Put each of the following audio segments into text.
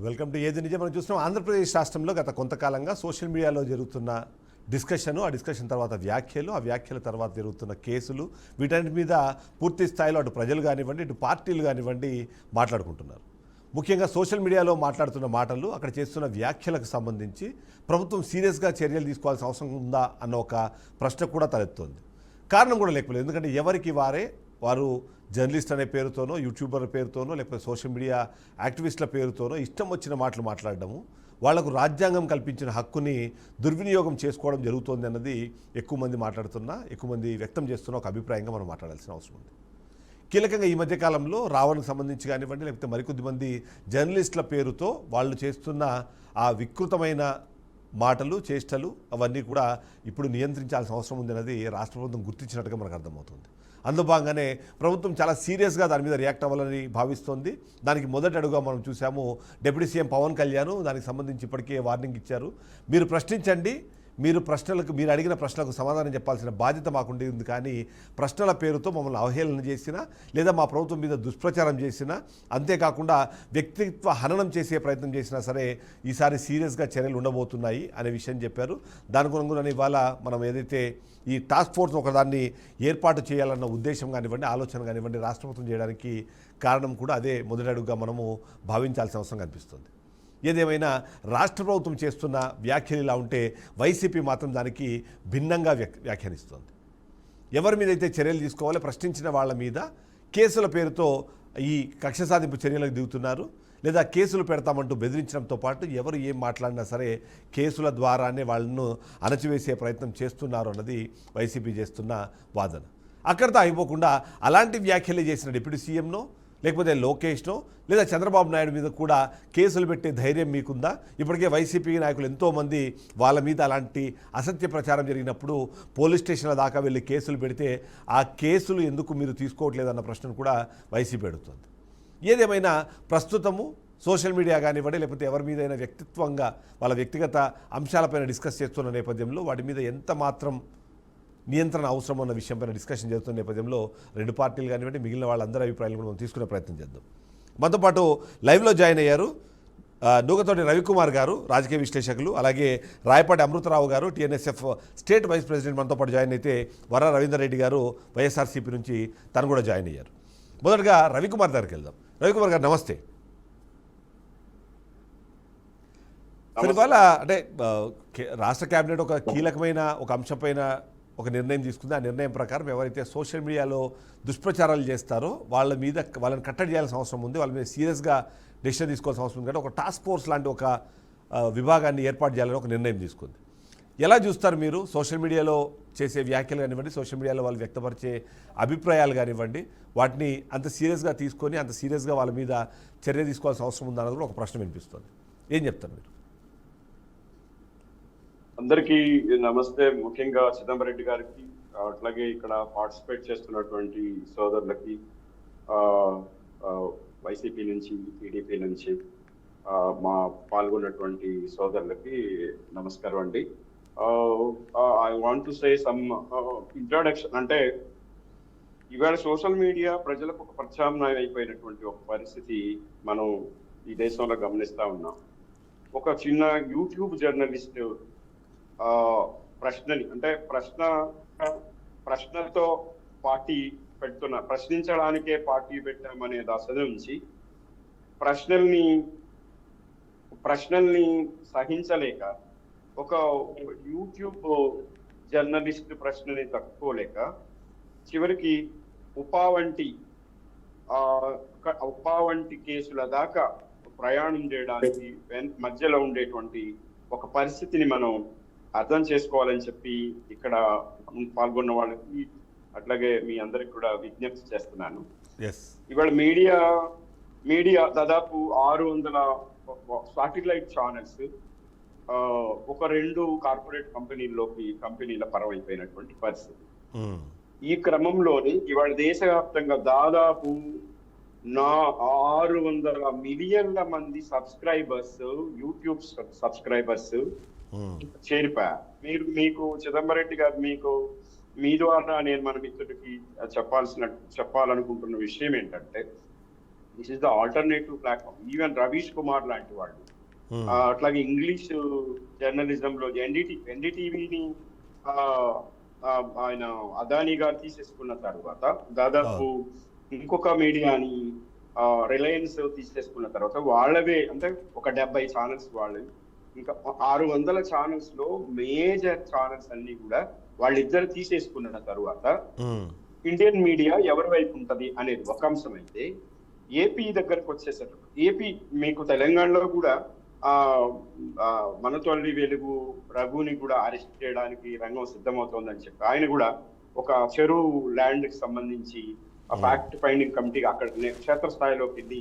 Welcome to ఏది నిజం. మనం చూస్తున్నాం ఆంధ్రప్రదేశ్ రాష్ట్రంలో గత కొంతకాలంగా సోషల్ మీడియాలో జరుగుతున్న డిస్కషన్, ఆ డిస్కషన్ తర్వాత వ్యాఖ్యలు, ఆ వ్యాఖ్యల తర్వాత జరుగుతున్న కేసులు, వీటన్నిటి మీద పూర్తి స్థాయిలో అటు ప్రజలు కానివ్వండి, ఇటు పార్టీలు కానివ్వండి మాట్లాడుకుంటున్నారు. ముఖ్యంగా సోషల్ మీడియాలో మాట్లాడుతున్న మాటలు, అక్కడ చేస్తున్న వ్యాఖ్యలకు సంబంధించి ప్రభుత్వం సీరియస్గా చర్యలు తీసుకోవాల్సిన అవసరం ఉందా అన్న ఒక ప్రశ్న కూడా తలెత్తుంది. కారణం కూడా లేకపోలేదు. ఎందుకంటే ఎవరికి వారు జర్నలిస్ట్ అనే పేరుతోనో, యూట్యూబర్ పేరుతోనో, లేకపోతే సోషల్ మీడియా యాక్టివిస్టుల పేరుతోనో ఇష్టం వచ్చిన మాటలు మాట్లాడడము, వాళ్లకు రాజ్యాంగం కల్పించిన హక్కుని దుర్వినియోగం చేసుకోవడం జరుగుతోంది అన్నది ఎక్కువ మంది మాట్లాడుతున్నా, ఎక్కువ మంది వ్యక్తం చేస్తున్న ఒక అభిప్రాయంగా మనం మాట్లాడాల్సిన అవసరం ఉంది. కీలకంగా ఈ మధ్యకాలంలో రావణ్కి సంబంధించి కానివ్వండి, లేకపోతే మరికొద్ది మంది జర్నలిస్టుల పేరుతో వాళ్ళు చేస్తున్న ఆ వికృతమైన మాటలు, చేష్టలు అవన్నీ కూడా ఇప్పుడు నియంత్రించాల్సిన అవసరం ఉందన్నది రాష్ట్ర ప్రభుత్వం గుర్తించినట్టుగా మనకు అర్థమవుతుంది. అందులో భాగంగానే ప్రభుత్వం చాలా సీరియస్గా దాని మీద రియాక్ట్ అవ్వాలని భావిస్తోంది. దానికి మొదటి అడుగుగా మనం చూసాము, డిప్యూటీ సీఎం పవన్ కళ్యాణ్ దానికి సంబంధించి ఇప్పటికే వార్నింగ్ ఇచ్చారు. మీరు ప్రశ్నించండి, మీరు అడిగిన ప్రశ్నలకు సమాధానం చెప్పాల్సిన బాధ్యత మాకుండేది, కానీ ప్రశ్నల పేరుతో మమ్మల్ని అవహేళన చేసినా, లేదా మా ప్రభుత్వం మీద దుష్ప్రచారం చేసినా, అంతేకాకుండా వ్యక్తిత్వ హననం చేసే ప్రయత్నం చేసినా సరే ఈసారి సీరియస్గా చర్యలు ఉండబోతున్నాయి అనే విషయం చెప్పారు. దానికి అనుగుణంగా ఇవాళ మనం ఏదైతే ఈ టాస్క్ ఫోర్స్ ఒకదాన్ని ఏర్పాటు చేయాలన్న ఉద్దేశం కానివ్వండి, ఆలోచన కానివ్వండి, రాష్ట్ర ప్రభుత్వం చేయడానికి కారణం కూడా అదే మొదటి అడుగుగా మనము భావించాల్సిన అవసరం కనిపిస్తుంది. ఏదేమైనా రాష్ట్ర ప్రభుత్వం చేస్తున్న వ్యాఖ్యలు ఇలా ఉంటే వైసీపీ మాత్రం దానికి భిన్నంగా వ్యాఖ్యానిస్తోంది. ఎవరి మీద అయితే చర్యలు తీసుకోవాలో ప్రశ్నించిన వాళ్ళ మీద కేసుల పేరుతో ఈ కక్ష సాధింపు చర్యలకు దిగుతున్నారు, లేదా కేసులు పెడతామంటూ బెదిరించడంతో పాటు ఎవరు ఏం మాట్లాడినా సరే కేసుల ద్వారానే వాళ్ళను అణచివేసే ప్రయత్నం చేస్తున్నారు అన్నది వైసీపీ చేస్తున్న వాదన. అక్కడితో అయిపోకుండా అలాంటి వ్యాఖ్యలు చేసిన డిప్యూటీ సీఎంనో, లేకపోతే లోకేష్నో, లేదా చంద్రబాబు నాయుడు మీద కూడా కేసులు పెట్టే ధైర్యం మీకుందా? ఇప్పటికే వైసీపీ నాయకులు ఎంతోమంది వాళ్ళ మీద అలాంటి అసత్య ప్రచారం జరిగినప్పుడు పోలీస్ స్టేషన్ల దాకా వెళ్ళి కేసులు పెడితే ఆ కేసులు ఎందుకు మీరు తీసుకోవట్లేదన్న ప్రశ్నను కూడా వైసీపీ అడుగుతుంది. ఏదేమైనా ప్రస్తుతము సోషల్ మీడియా కానివ్వండి, లేకపోతే ఎవరి మీదైనా వ్యక్తిత్వంగా వాళ్ళ వ్యక్తిగత అంశాలపైన డిస్కస్ చేస్తున్న నేపథ్యంలో వాటి మీద ఎంత మాత్రం నియంత్రణ అవసరం అన్న విషయంపైన డిస్కషన్ జరుగుతున్న నేపథ్యంలో రెండు పార్టీలు కానివ్వండి, మిగిలిన వాళ్ళందరి అభిప్రాయాలు కూడా మనం తీసుకునే ప్రయత్నం చేద్దాం. మనతో పాటు లైవ్లో జాయిన్ అయ్యారు నూగతోటి రవికుమార్ గారు, రాజకీయ విశ్లేషకులు, అలాగే రాయపాటి అమృతరావు గారు, టీఎన్ఎస్ఎఫ్ స్టేట్ వైస్ ప్రెసిడెంట్ మనతో పాటు జాయిన్ అయితే, వర రవీందర్ రెడ్డి గారు వైఎస్ఆర్సీపీ నుంచి తను కూడా జాయిన్ అయ్యారు. మొదటగా రవికుమార్ దగ్గరికి వెళ్దాం. రవికుమార్ గారు నమస్తే. ఇవాళ అంటే రాష్ట్ర కేబినెట్ ఒక కీలకమైన ఒక అంశంపైన ఒక నిర్ణయం తీసుకుంది. ఆ నిర్ణయం ప్రకారం ఎవరైతే సోషల్ మీడియాలో దుష్ప్రచారాలు చేస్తారో వాళ్ళని కట్టడి చేయాల్సిన అవసరం ఉంది, వాళ్ళ మీద సీరియస్గా డెసిషన్ తీసుకోవాల్సిన అవసరం ఉంది. కాబట్టి ఒక టాస్క్ ఫోర్స్ లాంటి ఒక విభాగాన్ని ఏర్పాటు చేయాలని ఒక నిర్ణయం తీసుకుంది. ఎలా చూస్తారు మీరు సోషల్ మీడియాలో చేసే వ్యాఖ్యలు కానివ్వండి, సోషల్ మీడియాలో వాళ్ళు వ్యక్తపరిచే అభిప్రాయాలు కానివ్వండి, వాటిని అంత సీరియస్గా తీసుకొని అంత సీరియస్గా వాళ్ళ మీద చర్య తీసుకోవాల్సిన అవసరం ఉందన్నది కూడా ఒక ప్రశ్న వినిపిస్తుంది. ఏం చెప్తారు మీరు? అందరికీ నమస్తే. ముఖ్యంగా చిదంబరెడ్డి గారికి, అట్లాగే ఇక్కడ పార్టిసిపేట్ చేస్తున్నటువంటి సోదరులకి, వైసీపీ నుంచి, టీడీపీ నుంచి మా పాల్గొన్నటువంటి సోదరులకి నమస్కారం అండి. I want to say some introduction. అంటే ఇవాళ సోషల్ మీడియా ప్రజలకు ఒక ప్రత్యామ్నాయం అయిపోయినటువంటి ఒక పరిస్థితి మనం ఈ దేశంలో గమనిస్తా ఉన్నాం. ఒక చిన్న యూట్యూబ్ జర్నలిస్ట్ ప్రశ్నని, అంటే ప్రశ్నతో పార్టీ పెడుతున్న, ప్రశ్నించడానికే పార్టీ పెట్టామనే దశ నుంచి ప్రశ్నల్ని సహించలేక, ఒక యూట్యూబ్ జర్నలిస్ట్ ప్రశ్నని తట్టుకోలేక చివరికి ఉపా వంటి కేసుల దాకా ప్రయాణం చేయడానికి మధ్యలో ఉండేటువంటి ఒక పరిస్థితిని మనం అర్థం చేసుకోవాలని చెప్పి ఇక్కడ పాల్గొన్న వాళ్ళకి, అట్లాగే మీ అందరికి కూడా విజ్ఞప్తి చేస్తున్నాను. ఇవాళ మీడియా దాదాపు 600 సాటిలైట్ ఛానల్స్ ఒక 2 కార్పొరేట్ కంపెనీల పరం అయిపోయినటువంటి పరిస్థితి. ఈ క్రమంలోని ఇవాళ దేశవ్యాప్తంగా దాదాపు 600 మిలియన్ల మంది సబ్స్క్రైబర్స్, యూట్యూబ్ సబ్స్క్రైబర్స్ చేరిపోయారు. మీకు చిదంబరెడ్డి గారు, మీ ద్వారా నేను మన మిత్రుడికి చెప్పాలనుకుంటున్న విషయం ఏంటంటే, this is the alternative platform. Even Ravish Kumar లాంటి వాళ్ళు, అట్లాగే ఇంగ్లీష్ జర్నలిజంలో ఎన్డీటీవీని ఆయన అదానీ గారు తీసేసుకున్న తర్వాత దాదాపు ఇంకొక మీడియాని రిలయన్స్ తీసేసుకున్న తర్వాత వాళ్ళవే అంటే ఒక 70 ఛానల్స్ వాళ్ళవి, ఇంకా 600 ఛానల్స్ లో మేజర్ ఛానల్స్ అన్ని కూడా వాళ్ళిద్దరు తీసేసుకున్న తర్వాత ఇండియన్ మీడియా ఎవరి వైపు ఉంటది అనేది ఒక అంశం అయితే, ఏపీ దగ్గరకు వచ్చేసరికి ఏపీ మీకు తెలంగాణలో కూడా మనతోల్లి వెలుగు రఘుని కూడా అరెస్ట్ చేయడానికి రంగం సిద్ధమవుతోందని చెప్పి ఆయన కూడా ఒక చెరువు ల్యాండ్ కి సంబంధించి ఫ్యాక్ట్ ఫైండింగ్ కమిటీ అక్కడ క్షేత్రస్థాయిలోకి వెళ్ళి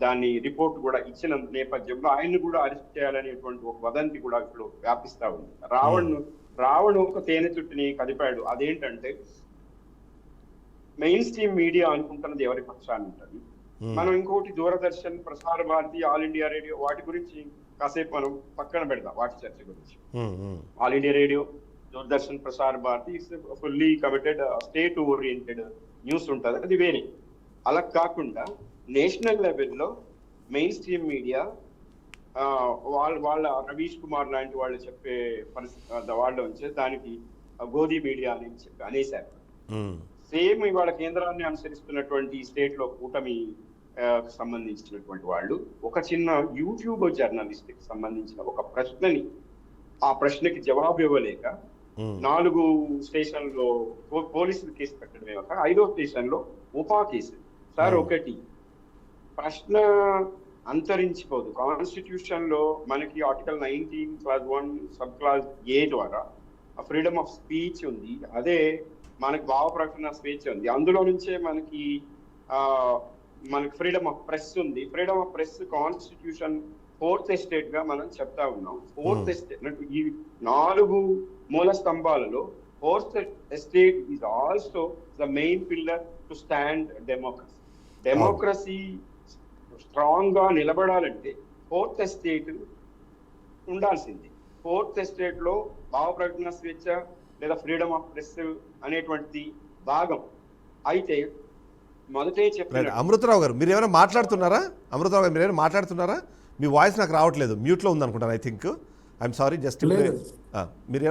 దాన్ని రిపోర్ట్ కూడా ఇచ్చిన నేపథ్యంలో ఆయన్ని కూడా అరెస్ట్ చేయాలనేటువంటి ఒక వదంతి కూడా ఇప్పుడు వ్యాపిస్తా ఉంది. రావణ్ ఒక తేనె చుట్టిని కదిపాడు. అదేంటంటే మెయిన్ స్ట్రీమ్ మీడియా అనుకుంటున్నది ఎవరి పక్షాన్ని ఉంటుంది. మనం ఇంకోటి Doordarshan, Prasar Bharati, all India radio వాటి గురించి కాసేపు మనం పక్కన పెడదాం, వాటి చర్చ గురించి. All India radio, Doordarshan, Prasar Bharati fully committed state oriented news ఉంటుంది, అది వేరే. అలా కాకుండా నేషనల్ లెవెల్లో మెయిన్ స్ట్రీమ్ మీడియా వాళ్ళ రవీష్ కుమార్ లాంటి వాళ్ళు చెప్పే పరిస్థితి వాళ్ళు వచ్చే దానికి గోధి మీడియా అని చెప్పి అనేశారు. సేమ్ ఇవాళ కేంద్రాన్ని అనుసరిస్తున్నటువంటి స్టేట్ లో కూటమి సంబంధించినటువంటి వాళ్ళు ఒక చిన్న యూట్యూబ్ జర్నలిస్ట్ కి సంబంధించిన ఒక ప్రశ్నని, ఆ ప్రశ్నకి జవాబు ఇవ్వలేక 4 స్టేషన్లో పోలీసులు కేసు పెట్టడమే ఒక 5వ స్టేషన్లో ఉపా కేసు. సార్, ఒకటి ప్రశ్న అంతరించిపోదు. కాన్స్టిట్యూషన్ లో మనకి ఆర్టికల్ 19 క్లాస్ 1 సబ్ క్లాస్ ఏ ద్వారా ఫ్రీడమ్ ఆఫ్ స్పీచ్ ఉంది. అదే మనకి భావ ప్రకటన స్వేచ్ఛ ఉంది. అందులో నుంచే మనకి ఫ్రీడమ్ ఆఫ్ ప్రెస్ ఉంది. Freedom of press constitution 4th estate గా మనం చెప్తా ఉన్నాం. 4th ఎస్టేట్ ఈ 4 మూల స్తంభాలలో 4th estate is also the main pillar to stand democracy. Democracy strong గా నిలబడాలంటే 4th ఎస్టేట్ ఉండాల్సింది. 4th ఎస్టేట్ లో భావ ప్రకటన స్వేచ్ఛ లేదా ఫ్రీడమ్ ఆఫ్ ప్రెస్ అనేటువంటి భాగం అయితే మొదటే చెప్పారు. అమృతరావు గారు, మీరు ఏమైనా మాట్లాడుతున్నారా? అమృతరావు గారు, మీరు ఏమైనా మాట్లాడుతున్నారా? మీ వాయిస్ నాకు రావట్లేదు, మ్యూట్లో ఉందనుకుంటాను. I think I'm sorry, just మీరు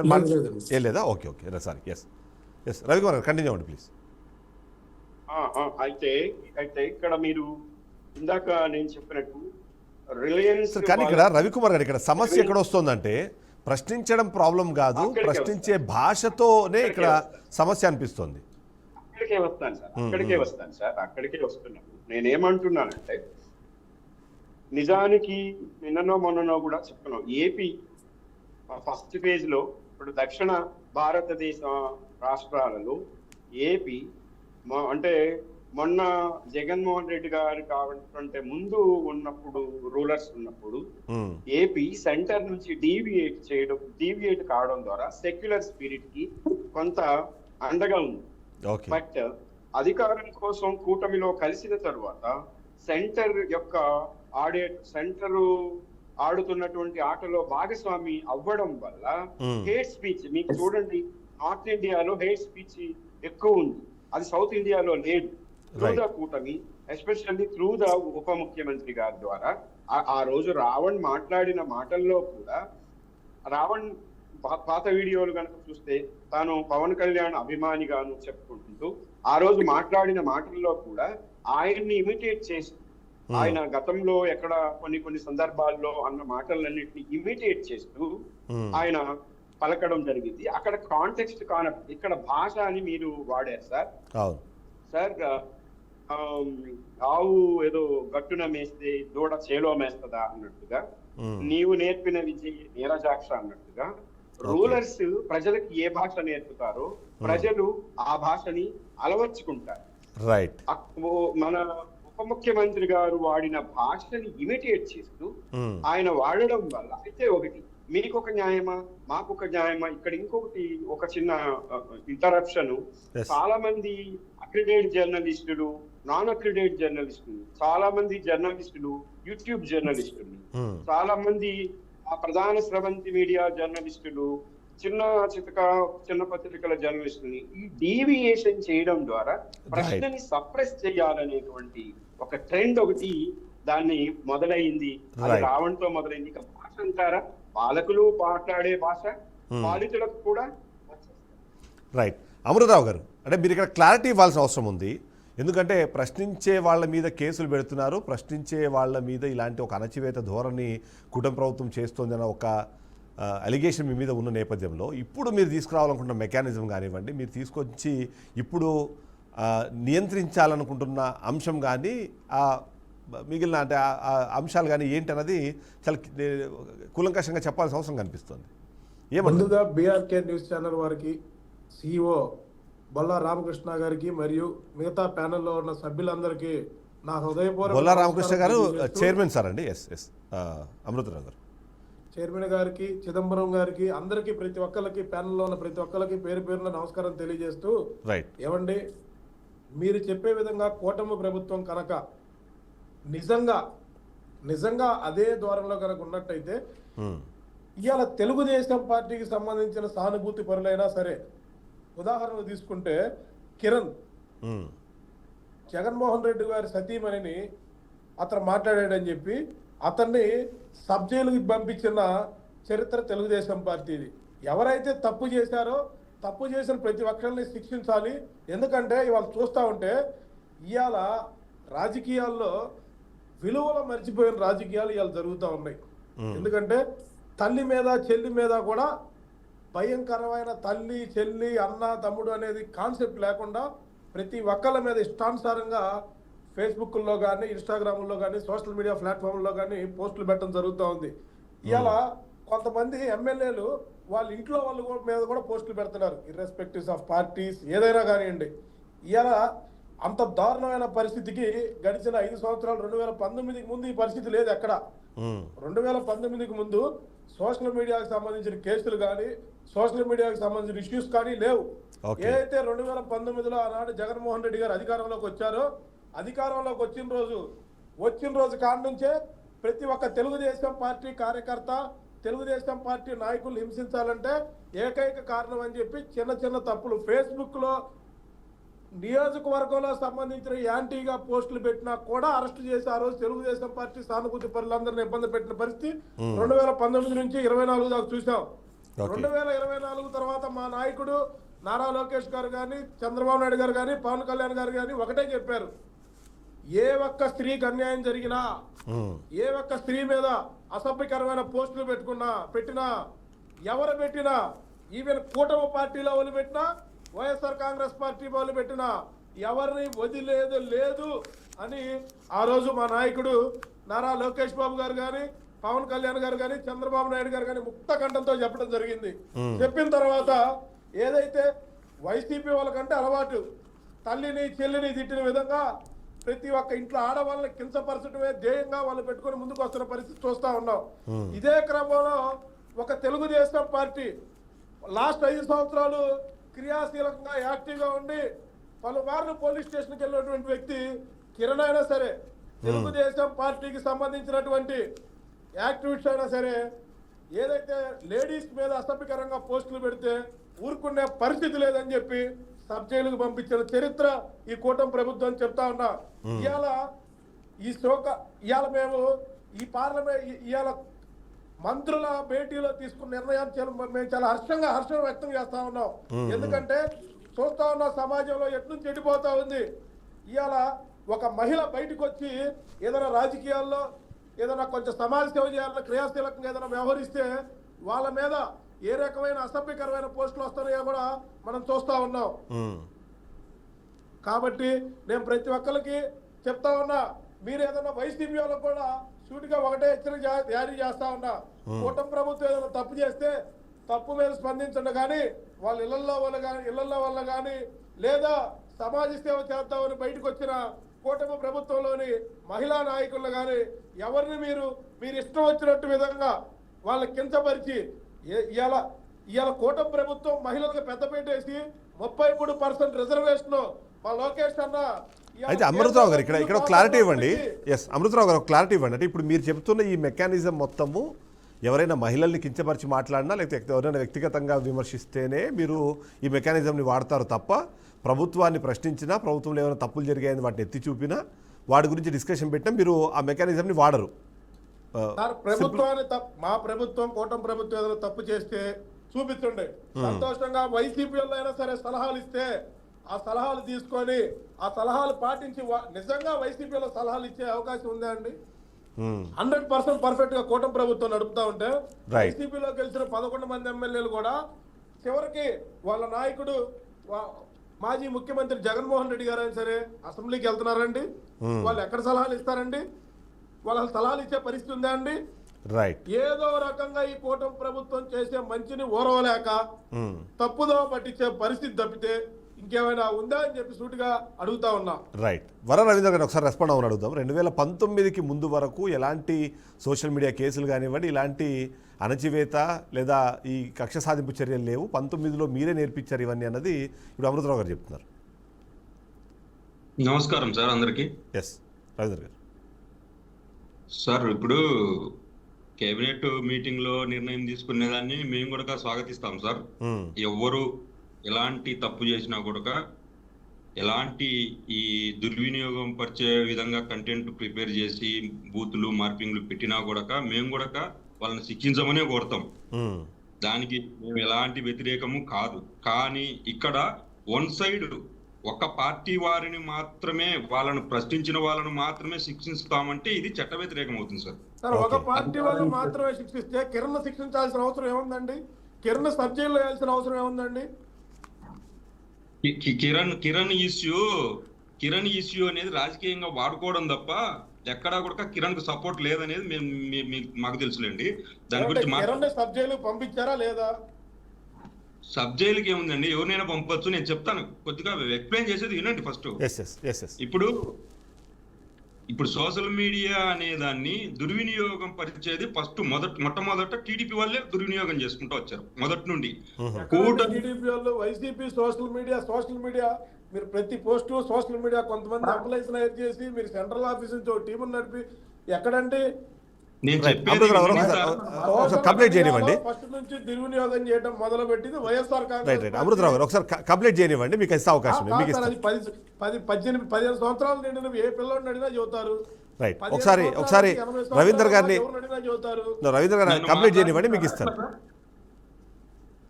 ఏం లేదా? Okay okay, sorry. Yes Ravikumar గారు, కంటిన్యూ అవ్వండి ప్లీజ్. అయితే ఇక్కడ మీరు ఇందాక నేను చెప్పినట్టు రిలయన్స్, కానీ ఇక్కడ రవికుమార్ గారు, ఇక్కడ సమస్య ఎక్కడ వస్తుందంటే ప్రశ్నించడం ప్రాబ్లం కాదు, ప్రశ్నించే భాషతోనే ఇక్కడ సమస్య అనిపిస్తుంది. అక్కడికే వస్తాను సార్, అక్కడికే వస్తున్నాను. నేనేమంటున్నానంటే నిజానికి నిన్ననో మొన్ననో కూడా చెప్తున్నాం, ఏపీ ఫస్ట్ ఫేజ్ లో ఇప్పుడు దక్షిణ భారతదేశ రాష్ట్రాలలో ఏపీ అంటే మొన్న జగన్మోహన్ రెడ్డి గారు కావాలంటే ముందు ఉన్నప్పుడు రూలర్స్ ఉన్నప్పుడు ఏపీ సెంటర్ నుంచి డీవియేట్ కావడం ద్వారా సెక్యులర్ స్పిరిట్ కి కొంత అండగా ఉంది. బట్ అధికారం కోసం కూటమిలో కలిసిన తర్వాత సెంటర్ ఆడుతున్నటువంటి ఆటలో భాగస్వామి అవ్వడం వల్ల హేట్ స్పీచ్ మీకు చూడండి, నార్త్ ఇండియాలో హేట్ స్పీచ్ ఎక్కువ ఉంది, అది సౌత్ ఇండియాలో లేదు. త్రూ ద కూటమి, ఎస్పెషల్లీ త్రూ ద ఉప ముఖ్యమంత్రి గారి ద్వారా ఆ రోజు రావణ్ మాట్లాడిన మాటల్లో కూడా, రావణ్ పాత వీడియోలు కనుక చూస్తే తాను పవన్ కళ్యాణ్ అభిమానిగాను చెప్పుకుంటూ ఆ రోజు మాట్లాడిన మాటల్లో కూడా ఆయన్ని ఇమిటేట్ చేసి, ఆయన గతంలో ఎక్కడ కొన్ని సందర్భాల్లో అన్న మాటలన్నింటినీ ఇమిటేట్ చేస్తూ ఆయన పలకడం జరిగింది. అక్కడ కాంటెక్స్ట్ ఇక్కడ భాష అని మీరు వాడారు సార్. ఆవు ఏదో గట్టున మేస్తే దూడ చేలో మేస్తదా అన్నట్టుగా, నీవు నేర్పిన విద్య నీరజాక్ష అన్నట్టుగా, రూలర్స్ ప్రజలకు ఏ భాష నేర్పుతారో ప్రజలు ఆ భాషని అలవర్చుకుంటారు. రైట్. మన ఉప ముఖ్యమంత్రి గారు వాడిన భాషని ఇమిటేట్ చేస్తూ ఆయన వాడడం వల్ల అయితే ఒకటి మీకు ఒక న్యాయమా, మాకు ఒక న్యాయమా, ఇక్కడ ఇంకొకటి ఒక చిన్న ఇంటరప్షన్. చాలా మంది అక్రిడేట్ జర్నలిస్టులు, నాన్ అక్రిడేట్ జర్నలిస్టులు, చాలా మంది జర్నలిస్టులు, యూట్యూబ్ జర్నలిస్టులు, చాలా మంది ప్రధాన స్రవంతి మీడియా జర్నలిస్టులు, చిన్న పత్రికల జర్నలిస్టుని ఈ డీవియేషన్ చేయడం ద్వారా ప్రశ్నని సప్రెస్ చేయాలనేటువంటి ఒక ట్రెండ్ ఒకటి దాన్ని మొదలైంది. అది Right. రావణంతో మొదలైంది. ఇక భాష అంటారా, పాలకులు మాట్లాడే భాష పాలితులకు కూడా రైట్. అమృతరావు గారు, అంటే మీరు ఇక్కడ క్లారిటీ ఇవ్వాల్సిన అవసరం ఉంది. ఎందుకంటే ప్రశ్నించే వాళ్ళ మీద కేసులు పెడుతున్నారు, ప్రశ్నించే వాళ్ళ మీద ఇలాంటి ఒక అణచివేత ధోరణి కూటమి ప్రభుత్వం చేస్తోందన్న ఒక అలిగేషన్ మీ మీద ఉన్న నేపథ్యంలో ఇప్పుడు మీరు తీసుకురావాలనుకుంటున్న మెకానిజం కానివ్వండి, మీరు తీసుకొచ్చి ఇప్పుడు నియంత్రించాలనుకుంటున్న అంశం కానీ మిగిలిన అంటే ఆ అంశాలు కానీ ఏంటి అన్నది చాలా కూలంకషంగా చెప్పాల్సిన అవసరం కనిపిస్తుంది. ముందుగా బీఆర్కే న్యూస్ ఛానల్ వారికి, సిఇఓ బొల్లా రామకృష్ణ గారికి మరియు మిగతా ప్యానెల్లో ఉన్న సభ్యులందరికీ నా హృదయపూర్వక బొల్లా రామకృష్ణ గారు చైర్మన్ సార్ అండి. ఎస్ అమృతరావు గారు చైర్మన్ గారికి, చిదంబరం గారికి, అందరికీ ప్రతి ఒక్కరికి ప్యానెల్లో ఉన్న ప్రతి ఒక్కరికి పేరు పేరున నమస్కారం తెలియజేస్తూ, రైట్. ఏమండి మీరు చెప్పే విధంగా కూటమి ప్రభుత్వం కనుక నిజంగా అదే ద్వారంలో కనుక ఉన్నట్టయితే ఇవాళ తెలుగుదేశం పార్టీకి సంబంధించిన సానుభూతి పరులైనా సరే, ఉదాహరణ తీసుకుంటే కిరణ్ జగన్మోహన్ రెడ్డి గారి సతీమణిని అతను మాట్లాడాడని చెప్పి అతన్ని సబ్ జైలుకి పంపించిన చరిత్ర తెలుగుదేశం పార్టీది. ఎవరైతే తప్పు చేశారో తప్పు చేసిన ప్రతి ఒక్కరిని శిక్షించాలి. ఎందుకంటే ఇవాళ చూస్తూ ఉంటే ఇవాళ రాజకీయాల్లో విలువలు మర్చిపోయిన రాజకీయాలు ఇవాళ జరుగుతూ ఉన్నాయి. ఎందుకంటే తల్లి మీద చెల్లి మీద కూడా భయంకరమైన తల్లి చెల్లి అన్న తమ్ముడు అనేది కాన్సెప్ట్ లేకుండా ప్రతి ఒక్కళ్ళ మీద ఇష్టానుసారంగా ఫేస్బుక్లో కానీ ఇన్స్టాగ్రామ్లో కానీ సోషల్ మీడియా ప్లాట్ఫామ్లో కానీ పోస్టులు పెట్టడం జరుగుతూ ఉంది. ఇవాళ కొంతమంది ఎమ్మెల్యేలు వాళ్ళ ఇంట్లో వాళ్ళ మీద కూడా పోస్టులు పెడుతున్నారు, ఇర్రెస్పెక్టివ్స్ ఆఫ్ పార్టీస్ ఏదైనా కానివ్వండి. ఇవాళ అంత దారుణమైన పరిస్థితికి గడిచిన 5 సంవత్సరాలు 2019కి ముందు ఈ పరిస్థితి లేదు ఎక్కడ. 2019కి ముందు సోషల్ మీడియాకి సంబంధించిన కేసులు కానీ సోషల్ మీడియాకి సంబంధించిన ఇష్యూస్ కానీ లేవు. ఏదైతే 2019లో ఆనాడు జగన్మోహన్ రెడ్డి గారు అధికారంలోకి వచ్చారో, అధికారంలోకి వచ్చిన రోజు కాడ నుంచే ప్రతి ఒక్క తెలుగుదేశం పార్టీ కార్యకర్త, తెలుగుదేశం పార్టీ నాయకులు హింసించాలంటే ఏకైక కారణం అని చెప్పి చిన్న తప్పులు ఫేస్బుక్లో నియోజకవర్గంలో సంబంధించిన యాంటీగా పోస్టులు పెట్టినా కూడా అరెస్ట్ చేసి ఆ రోజు తెలుగుదేశం పార్టీ సానుభూతి పరులందరినీ ఇబ్బంది పెట్టిన పరిస్థితి 2019 నుంచి 24 దాకా చూసాం. 2024 తర్వాత మా నాయకుడు నారా లోకేష్ గారు కానీ, చంద్రబాబు నాయుడు గారు కానీ, పవన్ కళ్యాణ్ గారు కానీ ఒకటే చెప్పారు, ఏ ఒక్క స్త్రీకి అన్యాయం జరిగినా, ఏ ఒక్క స్త్రీ మీద అసభ్యకరమైన పోస్టులు పెట్టినా ఎవరు పెట్టినా, ఈవెన్ కూటమి పార్టీలో వాళ్ళు పెట్టినా, వైఎస్ఆర్ కాంగ్రెస్ పార్టీ వాళ్ళు పెట్టినా ఎవరిని వదిలేదు లేదు అని ఆ రోజు మా నాయకుడు నారా లోకేష్ బాబు గారు కానీ, పవన్ కళ్యాణ్ గారు కానీ, చంద్రబాబు నాయుడు గారు కానీ ముక్త కంఠంతో చెప్పడం జరిగింది. చెప్పిన తర్వాత ఏదైతే వైసీపీ వాళ్ళకంటే అలవాటు తల్లిని చెల్లిని తిట్టిన విధంగా ప్రతి ఒక్క ఇంట్లో ఆడవాళ్ళని కించపరచడమే ధ్యేయంగా వాళ్ళు పెట్టుకుని ముందుకు వస్తున్న పరిస్థితి చూస్తా ఉన్నాం. ఇదే క్రమంలో ఒక తెలుగుదేశం పార్టీ లాస్ట్ 5 సంవత్సరాలు క్రియాశీలకంగా యాక్టివ్గా ఉండి పలుమార్లు పోలీస్ స్టేషన్కి వెళ్ళినటువంటి వ్యక్తి కిరణ్ అయినా సరే, తెలుగుదేశం పార్టీకి సంబంధించినటువంటి యాక్టివిస్ట్ అయినా సరే, ఏదైతే లేడీస్ మీద అసభ్యకరంగా పోస్టులు పెడితే ఊరుకునే పరిస్థితి లేదని చెప్పి సబ్ జైలుకు పంపించిన చరిత్ర ఈ కూటమి ప్రభుత్వం చెప్తా ఉన్నా. ఇవాళ మేము ఈ పార్లమెంట్ ఇవాళ మంత్రుల భేటీలో తీసుకున్న నిర్ణయాలు మేము చాలా హర్షం వ్యక్తం చేస్తా ఉన్నాం. ఎందుకంటే చూస్తా ఉన్న సమాజంలో ఎట్నుంచి చెడిపోతా ఉంది. ఇవాళ ఒక మహిళ బయటకు వచ్చి ఏదైనా రాజకీయాల్లో ఏదైనా కొంచెం సమాజ సేవ చేయాలన్న క్రియాశీలకంగా ఏదైనా వ్యవహరిస్తే వాళ్ళ మీద ఏ రకమైన అసభ్యకరమైన పోస్టులు వస్తున్నాయో కూడా మనం చూస్తా ఉన్నాం. కాబట్టి నేను ప్రతి ఒక్కరికి చెప్తా ఉన్నా, మీరు ఏదైనా వైసీపీ వాళ్ళకు కూడా సూటిగా ఒకటే హెచ్చరిక జారీ చేస్తా ఉన్నా, కూటమి ప్రభుత్వం ఏదైనా తప్పు చేస్తే తప్పు మీద స్పందించండి, కానీ వాళ్ళ ఇళ్లలో వల్ల కానీ లేదా సమాజ సేవ చేద్దామని బయటకు వచ్చిన కూటమి ప్రభుత్వంలోని మహిళా నాయకులను కానీ ఎవరిని మీరు ఇష్టం వచ్చినట్టు విధంగా వాళ్ళ కించపరిచి ఇవాళ కూటమి ప్రభుత్వం మహిళలకు పెద్దపీట వేసి 33% రిజర్వేషన్ మా లోకేష్ అన్న. అయితే అమృతరావు గారు ఇక్కడ క్లారిటీ ఇవ్వండి. అమృతరావు గారు క్లారిటీ ఇవ్వండి. అంటే ఇప్పుడు మీరు చెబుతున్న ఈ మెకానిజం మొత్తము ఎవరైనా మహిళల్ని కించపరిచి మాట్లాడినా లేకపోతే ఎవరైనా వ్యక్తిగతంగా విమర్శిస్తేనే మీరు ఈ మెకానిజంని వాడతారు తప్ప ప్రభుత్వాన్ని ప్రశ్నించినా, ప్రభుత్వంలో ఏమైనా తప్పులు జరిగాయని వాటిని ఎత్తి చూపినా, వాటి గురించి డిస్కషన్ పెట్టినా మీరు ఆ మెకానిజంని వాడరు. సార్ ప్రభుత్వాన్ని మా ప్రభుత్వం కూటమి ప్రభుత్వం ఏదైనా తప్పు చేస్తే చూపించండి. సంతోషంగా వైసీపీ వాళ్ళు అయినా సరే సలహాలు ఇస్తే ఆ సలహాలు తీసుకొని ఆ సలహాలు పాటించి నిజంగా వైసీపీలో సలహాలు ఇచ్చే అవకాశం ఉందా అండి? 100% పర్ఫెక్ట్ గా కూటమి ప్రభుత్వం నడుపుతా ఉంటే వైసీపీలో గెలిచిన 11 మంది ఎమ్మెల్యేలు కూడా చివరికి వాళ్ళ నాయకుడు మాజీ ముఖ్యమంత్రి జగన్మోహన్ రెడ్డి గారు అయినా సరే అసెంబ్లీకి వెళ్తున్నారండి. వాళ్ళు ఎక్కడ సలహాలు ఇస్తారండి? వాళ్ళ సలహాలు ఇచ్చే పరిస్థితి ఉందా అండి? రైట్. ఏదో రకంగా ఈ కూటమి ప్రభుత్వం చేసే మంచిని ఓరవలేక తప్పుదో పట్టించే పరిస్థితి తప్పితే ఇంకేమైనా ఉందా అని చెప్పి సూటిగా అడుగుతా ఉన్నా. రైట్. వర రవీంద్ర గారు ఒకసారి రెస్పాండ్ అవ్వని అడుగుదాం. 2019కి ముందు వరకు ఎలాంటి సోషల్ మీడియా కేసులు కానివ్వండి, ఇలాంటి అణచివేత లేదా ఈ కక్ష సాధింపు చర్యలు లేవు, 19లో మీరే నేర్పించారు ఇవన్నీ అన్నది ఇప్పుడు అమృతరావు గారు చెప్తున్నారు. నమస్కారం సార్ అందరికి. ఎస్ రవీంద్ర గారు. సార్ ఇప్పుడు కేబినెట్ మీటింగ్ లో నిర్ణయం తీసుకునేదాన్ని మేము కూడా స్వాగతిస్తాం సార్. ఎవ్వరు ఎలాంటి తప్పు చేసినా కూడా ఎలాంటి ఈ దుర్వినియోగం పరిచే విధంగా కంటెంట్ ప్రిపేర్ చేసి బూతులు మార్పింగ్లు పెట్టినా కూడా మేము కూడా వాళ్ళని శిక్షించమనే కోరుతాం. దానికి మేము ఎలాంటి వ్యతిరేకము కాదు. కానీ ఇక్కడ వన్ సైడ్ ఒక పార్టీ వారిని మాత్రమే, వాళ్ళను ప్రశ్నించిన వాళ్ళను మాత్రమే శిక్షిస్తామంటే ఇది చట్ట వ్యతిరేకం అవుతుంది సార్. సార్ ఒక పార్టీ వాళ్ళని మాత్రమే శిక్షిస్తే కిరణ్ శిక్షించాల్సిన అవసరం ఏముందండి? కిరణ్ సబ్ జైల్లో వేయాల్సిన అవసరం ఏముందండి? కిరణ్ ఇష్యూ అనేది రాజకీయంగా వాడుకోవడం తప్ప ఎక్కడా కూడా కిరణ్ కు సపోర్ట్ లేదనేది మాకు తెలుసులేండి. దాని గురించి సబ్ జైలు పంపించారా లేదా? సబ్ జైలుకి ఏముందండి, ఎవరినైనా పంపొచ్చు. నేను చెప్తాను, కొద్దిగా ఎక్స్ప్లెయిన్ చేసేది వినండి ఫస్ట్. ఇప్పుడు సోషల్ మీడియా అనే దాన్ని దుర్వినియోగం పరిచేది ఫస్ట్ మొట్టమొదట టీడీపీ వాళ్ళే దుర్వినియోగం చేసుకుంటూ వచ్చారు మొదటి నుండి. టీడీపీ వాళ్ళు వైసీపీ సోషల్ మీడియా మీరు ప్రతి పోస్ట్ సోషల్ మీడియా కొంతమంది ఎంప్లాయీస్ హైర్ చేసి మీరు సెంట్రల్ ఆఫీస్ నుంచి ఒక టీం నడిపి ఎక్కడంటే కంప్లీట్ చేయనివ్వండి. ఫస్ట్ నుంచి దుర్వినియోగం చేయడం మొదలు పెట్టింది వైఎస్ఆర్ కాంగ్రెస్. అమృతరావు గారు ఒకసారి కంప్లీట్ చేయనివ్వండి, మీకు ఇస్తే అవకాశం. 18 సంవత్సరాలు నిండిన ఏ పిల్లడిని అడిగినా చెబుతారు. రైట్. ఒకసారి రవీంద్ర గారిని కంప్లీట్ చేయనివ్వండి, మీకు ఇస్తాను.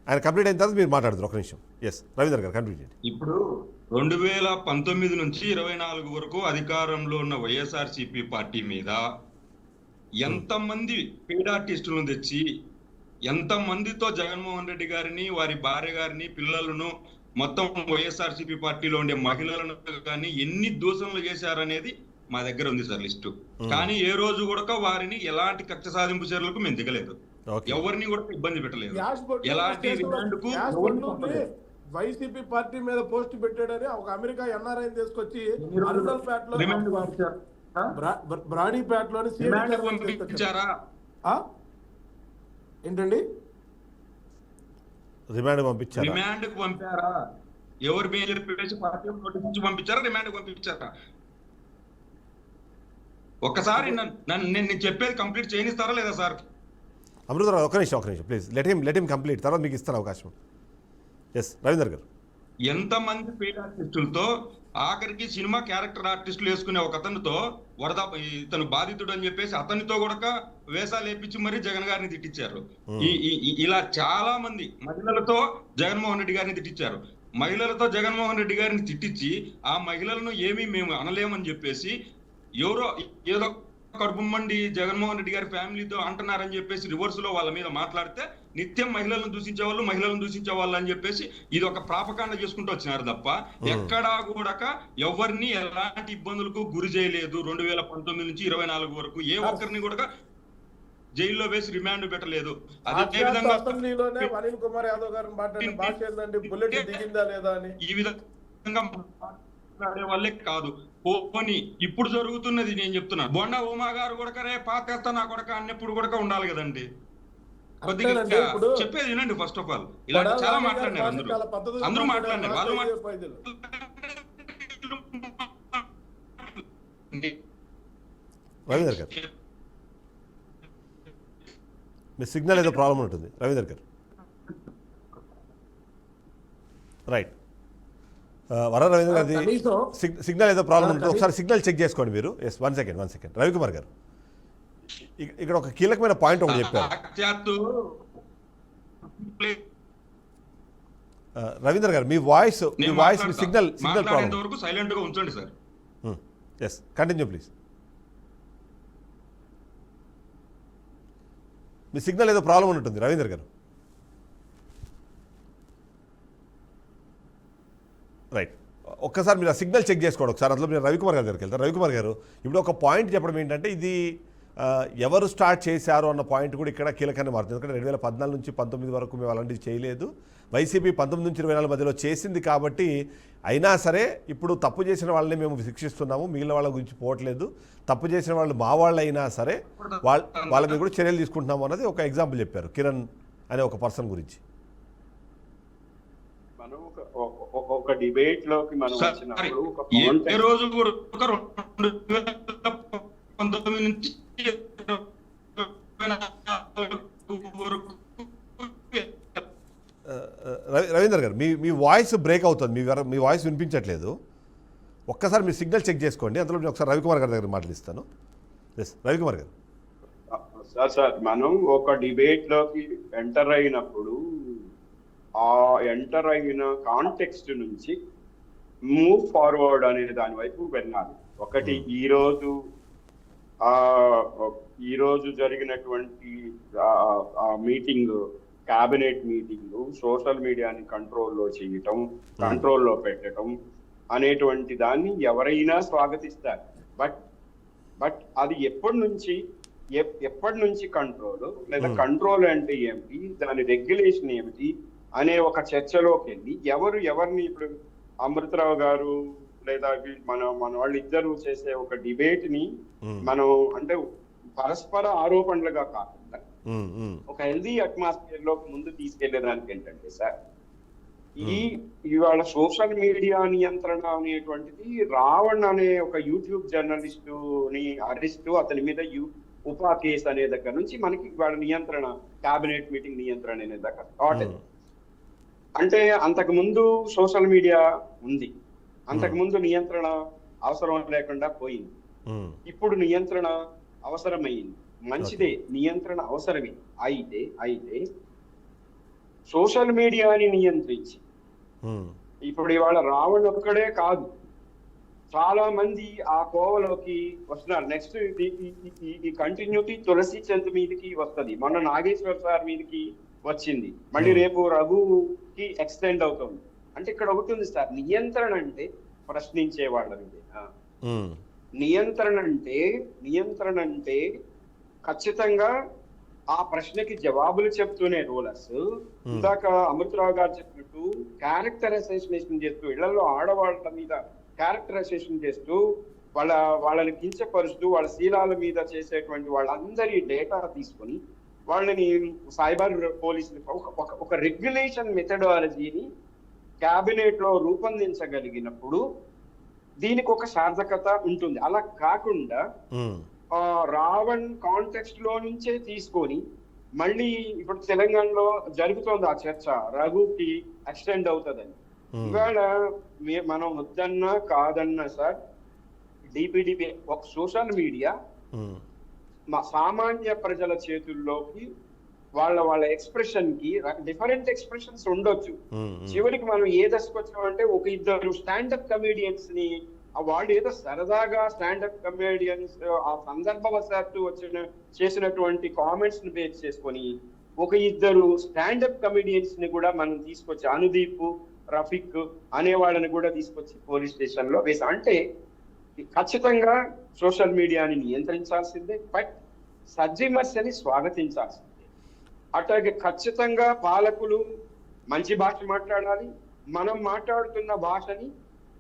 ఆయన కంప్లీట్ అయిన తర్వాత మీరు మాట్లాడుతారు. ఒక నిమిషం. ఎస్ రవీంద్ర గారు కంప్లీట్ చేయండి. ఇప్పుడు 2019 నుంచి 24 వరకు అధికారంలో ఉన్న వైఎస్ఆర్సీపీ పార్టీ మీద ఎంతమంది పెయిడ్ ఆర్టిస్టులను తెచ్చి ఎంతమందితో జగన్మోహన్ రెడ్డి గారిని, వారి భార్య గారిని, పిల్లలను, మొత్తం వైఎస్ఆర్సీపీ పార్టీలో ఉండే మహిళలను కానీ ఎన్ని దూషణలు చేశారనేది మా దగ్గర ఉంది సార్ లిస్టు. కానీ ఏ రోజు కూడా వారిని ఎలాంటి కక్ష సాధింపు చర్యలకు మేము దిగలేదు, ఎవరిని కూడా ఇబ్బంది పెట్టలేదు. ఎలాంటి వైసీపీ పార్టీ మీద పోస్ట్ పెట్టాడని ఒక అమెరికా ఎన్ఆర్ఐ తీసుకొచ్చి బ్రాడీపేటలోని ఏంటండి రిమాండ్ పంపించారా? రిమాండ్ కు పంపారా? ఎవరు మేజర్ పేసి పార్టీ నోటీస్ పంపించారా? రిమాండ్ పంపించారా? ఒక్కసారి నేను చెప్పేది కంప్లీట్ చేయనిస్తారా లేదా సార్? అమృతరావు ఒక నిమిషం ప్లీజ్ లెట్ హిమ్ కంప్లీట్, తర్వాత మీకు ఇస్తాను అవకాశం. ఎస్ రవీందర్ గారు. ఎంతమంది పేడ్ ఆర్టిస్టులతో ఆఖరికి సినిమా క్యారెక్టర్ ఆర్టిస్టులు వేసుకునే ఒక అతనితో ఇతను బాధితుడు అని చెప్పేసి అతనితో కూడా వేషాలు వేపించి మరీ జగన్ గారిని తిట్టించారు. ఇలా చాలా మంది మహిళలతో జగన్మోహన్ రెడ్డి గారిని తిట్టించారు. మహిళలతో జగన్మోహన్ రెడ్డి గారిని తిట్టించి ఆ మహిళలను ఏమీ మేము అనలేమని చెప్పేసి ఎవరో ఏదో కడుపుమండి జగన్మోహన్ రెడ్డి గారి ఫ్యామిలీతో అంటున్నారని చెప్పేసి రివర్స్ లో వాళ్ళ మీద మాట్లాడితే నిత్యం మహిళలను దూషించే వాళ్ళు అని చెప్పేసి ఇది ఒక ప్రాపకాండ చేసుకుంటూ వచ్చినారు తప్ప ఎక్కడా కూడా ఎవరిని ఎలాంటి ఇబ్బందులకు గురి చేయలేదు. 2019 నుంచి 24 వరకు ఏ ఒక్కరిని కూడా జైల్లో వేసి రిమాండ్ పెట్టలేదు. అదే విధంగా అనిల్ కుమార్ యాదవ్ గారు ఈ విధంగా మాట్లాడే వాళ్ళే కాదు. పోనీ ఇప్పుడు జరుగుతున్నది నేను చెప్తున్నా, బొండా ఉమా గారు కూడా రే పాతేస్తా నా కొడక అన్నప్పుడు కూడా ఉండాలి కదండి. కొద్దిగా చెప్పేది వినండి. ఫస్ట్ ఆఫ్ ఆల్ ఇలాంటి చాలా మాట్లాడినారు, అందరూ మాట్లాడినారు. వాళ్ళు రవీందర్ గారు మీ సిగ్నల్ ఏదో ప్రాబ్లం ఉంటుంది రవీందర్ గారు. రైట్. వర రవీంద్ర గారి కనీసం సిగ్నల్ ఏదో ప్రాబ్లం ఉంటుంది, ఒకసారి సిగ్నల్ చెక్ చేసుకోండి మీరు. ఎస్, వన్ సెకండ్ రవికుమార్ గారు, ఇక్కడ ఒక కీలకమైన పాయింట్ ఒకటి చెప్పారు. సాక్షాత్తు రవీంద్ర గారు, మీ వాయిస్ మీ సిగ్నల్ ప్రాబ్లం. మాట్లాడేంత వరకు సైలెంట్ గా ఉంచండి సార్. Yes, continue please. మీ సిగ్నల్ ఏదో ప్రాబ్లం ఉంటుంది రవీంద్ర గారు. రైట్, ఒక్కసారి మీరు ఆ సిగ్నల్ చెక్ చేసుకోండి ఒకసారి. అందులో మీరు రవికుమార్ గారి దగ్గరికి వెళ్తారు. రవికుమార్ గారు, ఇప్పుడు ఒక పాయింట్ చెప్పడం ఏంటంటే, ఇది ఎవరు స్టార్ట్ చేశారు అన్న పాయింట్ కూడా ఇక్కడ కీలకంగా మారుతుంది. ఎందుకంటే 2014 నుంచి 19 వరకు మేము అలాంటివి చేయలేదు. వైసీపీ 19 నుంచి 24 మధ్యలో చేసింది కాబట్టి, అయినా సరే ఇప్పుడు తప్పు చేసిన వాళ్ళని మేము శిక్షిస్తున్నాము, మిగిలిన వాళ్ళ గురించి పోవట్లేదు. తప్పు చేసిన వాళ్ళు మా వాళ్ళు అయినా సరే వాళ్ళ మీద కూడా చర్యలు తీసుకుంటున్నాము అన్నది ఒక ఎగ్జాంపుల్ చెప్పారు కిరణ్ అనే ఒక పర్సన్ గురించి. మనం ఒక డిబేట్ లోకి మనం వచ్చినప్పుడు ఏ రోజు కూడా 2019 నుంచి 2024 వరకు రవీంద్ర గారు, మీ వాయిస్ బ్రేక్ అవుతుంది, మీ వాయిస్ వినిపించట్లేదు. ఒక్కసారి మీరు సిగ్నల్ చెక్ చేసుకోండి. అందులో నేను ఒకసారి రవికుమార్ గారి దగ్గర మాట్లాడిస్తాను. ఎస్, రవికుమార్ గారు. సార్ మనం ఒక డిబేట్ లోకి ఎంటర్ అయినప్పుడు ఆ ఎంటర్ అయిన కాంటెక్స్ట్ నుంచి మూవ్ ఫార్వర్డ్ అనే దాని వైపు వెళ్ళాలి. ఒకటి ఈ రోజు జరిగినటువంటి మీటింగ్, క్యాబినెట్ మీటింగ్, సోషల్ మీడియాని కంట్రోల్లో చేయటం, కంట్రోల్లో పెట్టడం అనేటువంటి దాన్ని ఎవరైనా స్వాగతిస్తారు. బట్ అది ఎప్పటి నుంచి కంట్రోల్, లేదా కంట్రోల్ అంటే ఏమిటి, దాని రెగ్యులేషన్ ఏమిటి అనే ఒక చర్చలోకి వెళ్ళి ఎవరిని ఇప్పుడు అమృతరావు గారు లేదా మన వాళ్ళు ఇద్దరు చేసే ఒక డిబేట్ ని మనం అంటే పరస్పర ఆరోపణలుగా కాకుండా ఒక హెల్దీ అట్మాస్ఫియర్ లో ముందు తీసుకెళ్లేదానికి ఏంటంటే సార్, ఇవాళ సోషల్ మీడియా నియంత్రణ అనేటువంటిది రావణ్ అనే ఒక యూట్యూబ్ జర్నలిస్టుని అరెస్టు, అతని మీద ఉపా కేసు అనే దగ్గర నుంచి మనకి ఇవాళ నియంత్రణ, క్యాబినెట్ మీటింగ్ నియంత్రణ అనే దగ్గర స్టార్ట్ అయింది. అంటే అంతకు ముందు సోషల్ మీడియా ఉంది, అంతకు ముందు నియంత్రణ అవసరం లేకుండా పోయింది, ఇప్పుడు నియంత్రణ అవసరమైంది. మంచిదే, నియంత్రణ అవసరమే. అయితే సోషల్ మీడియాని నియంత్రించి ఇప్పుడు ఇవాళ రావణ్ ఒక్కడే కాదు, చాలా మంది ఆ కోవలోకి వస్తున్నారు. నెక్స్ట్ ఈ కంటిన్యూటీ తులసి చంద్ మీదకి వస్తుంది, మొన్న నాగేశ్వర్ సార్ మీదకి వచ్చింది, మళ్ళీ రేపు రఘుకి ఎక్స్టెండ్ అవుతుంది. అంటే ఇక్కడ ఒకటి ఉంది సార్, నియంత్రణ అంటే ప్రశ్నించే వాళ్ళ మీదేనా? నియంత్రణ అంటే ఖచ్చితంగా ఆ ప్రశ్నకి జవాబులు చెప్తూనే రూలర్స్. ఇందాక అమృతరావు గారు చెప్పినట్టు క్యారెక్టర్ అసోసియేషన్ చేస్తూ, ఇళ్లలో ఆడవాళ్ళ మీద క్యారెక్టర్ అసోసియేషన్ చేస్తూ, వాళ్ళని కించపరుస్తూ, వాళ్ళ శీలాల మీద చేసేటువంటి వాళ్ళందరి డేటా తీసుకొని వాళ్ళని సైబర్ పోలీసులు ఒక రెగ్యులేషన్ మెథడాలజీని క్యాబినెట్ లో రూపొందించగలిగినప్పుడు దీనికి ఒక సార్థకత ఉంటుంది. అలా కాకుండా రావణ్ కాంటెక్స్ట్ లో నుంచే తీసుకొని మళ్ళీ ఇప్పుడు తెలంగాణలో జరుగుతోంది ఆ చర్చ, రఘుకి ఎక్స్టెండ్ అవుతుందని. ఇవాళ మనం వద్దన్నా కాదన్నా సార్, డిపిడిపి ఒక సోషల్ మీడియా సామాన్య ప్రజల చేతుల్లోకి వాళ్ళ ఎక్స్ప్రెషన్ కి డిఫరెంట్ ఎక్స్ప్రెషన్స్ ఉండొచ్చు. చివరికి మనం ఏ దశకు వచ్చామంటే ఒక ఇద్దరు స్టాండప్ కమేడియన్స్ ని, వాళ్ళు ఏదో సరదాగా స్టాండప్ కమేడియన్స్ ఆ సందర్భవశాత్తు చేసినటువంటి కామెంట్స్ ని బేస్ చేసుకొని ఒక ఇద్దరు స్టాండప్ కమేడియన్స్ ని కూడా మనం తీసుకొచ్చి, అనుదీప్, రఫీక్ అనే వాళ్ళని కూడా తీసుకొచ్చి పోలీస్ స్టేషన్ లో వేసి, అంటే ఖచ్చితంగా సోషల్ మీడియాని నియంత్రించాల్సిందే, బట్ సద్విమర్శని స్వాగతించాల్సిందే. అట్లాగే ఖచ్చితంగా పాలకులు మంచి భాష మాట్లాడాలి, మనం మాట్లాడుతున్న భాషని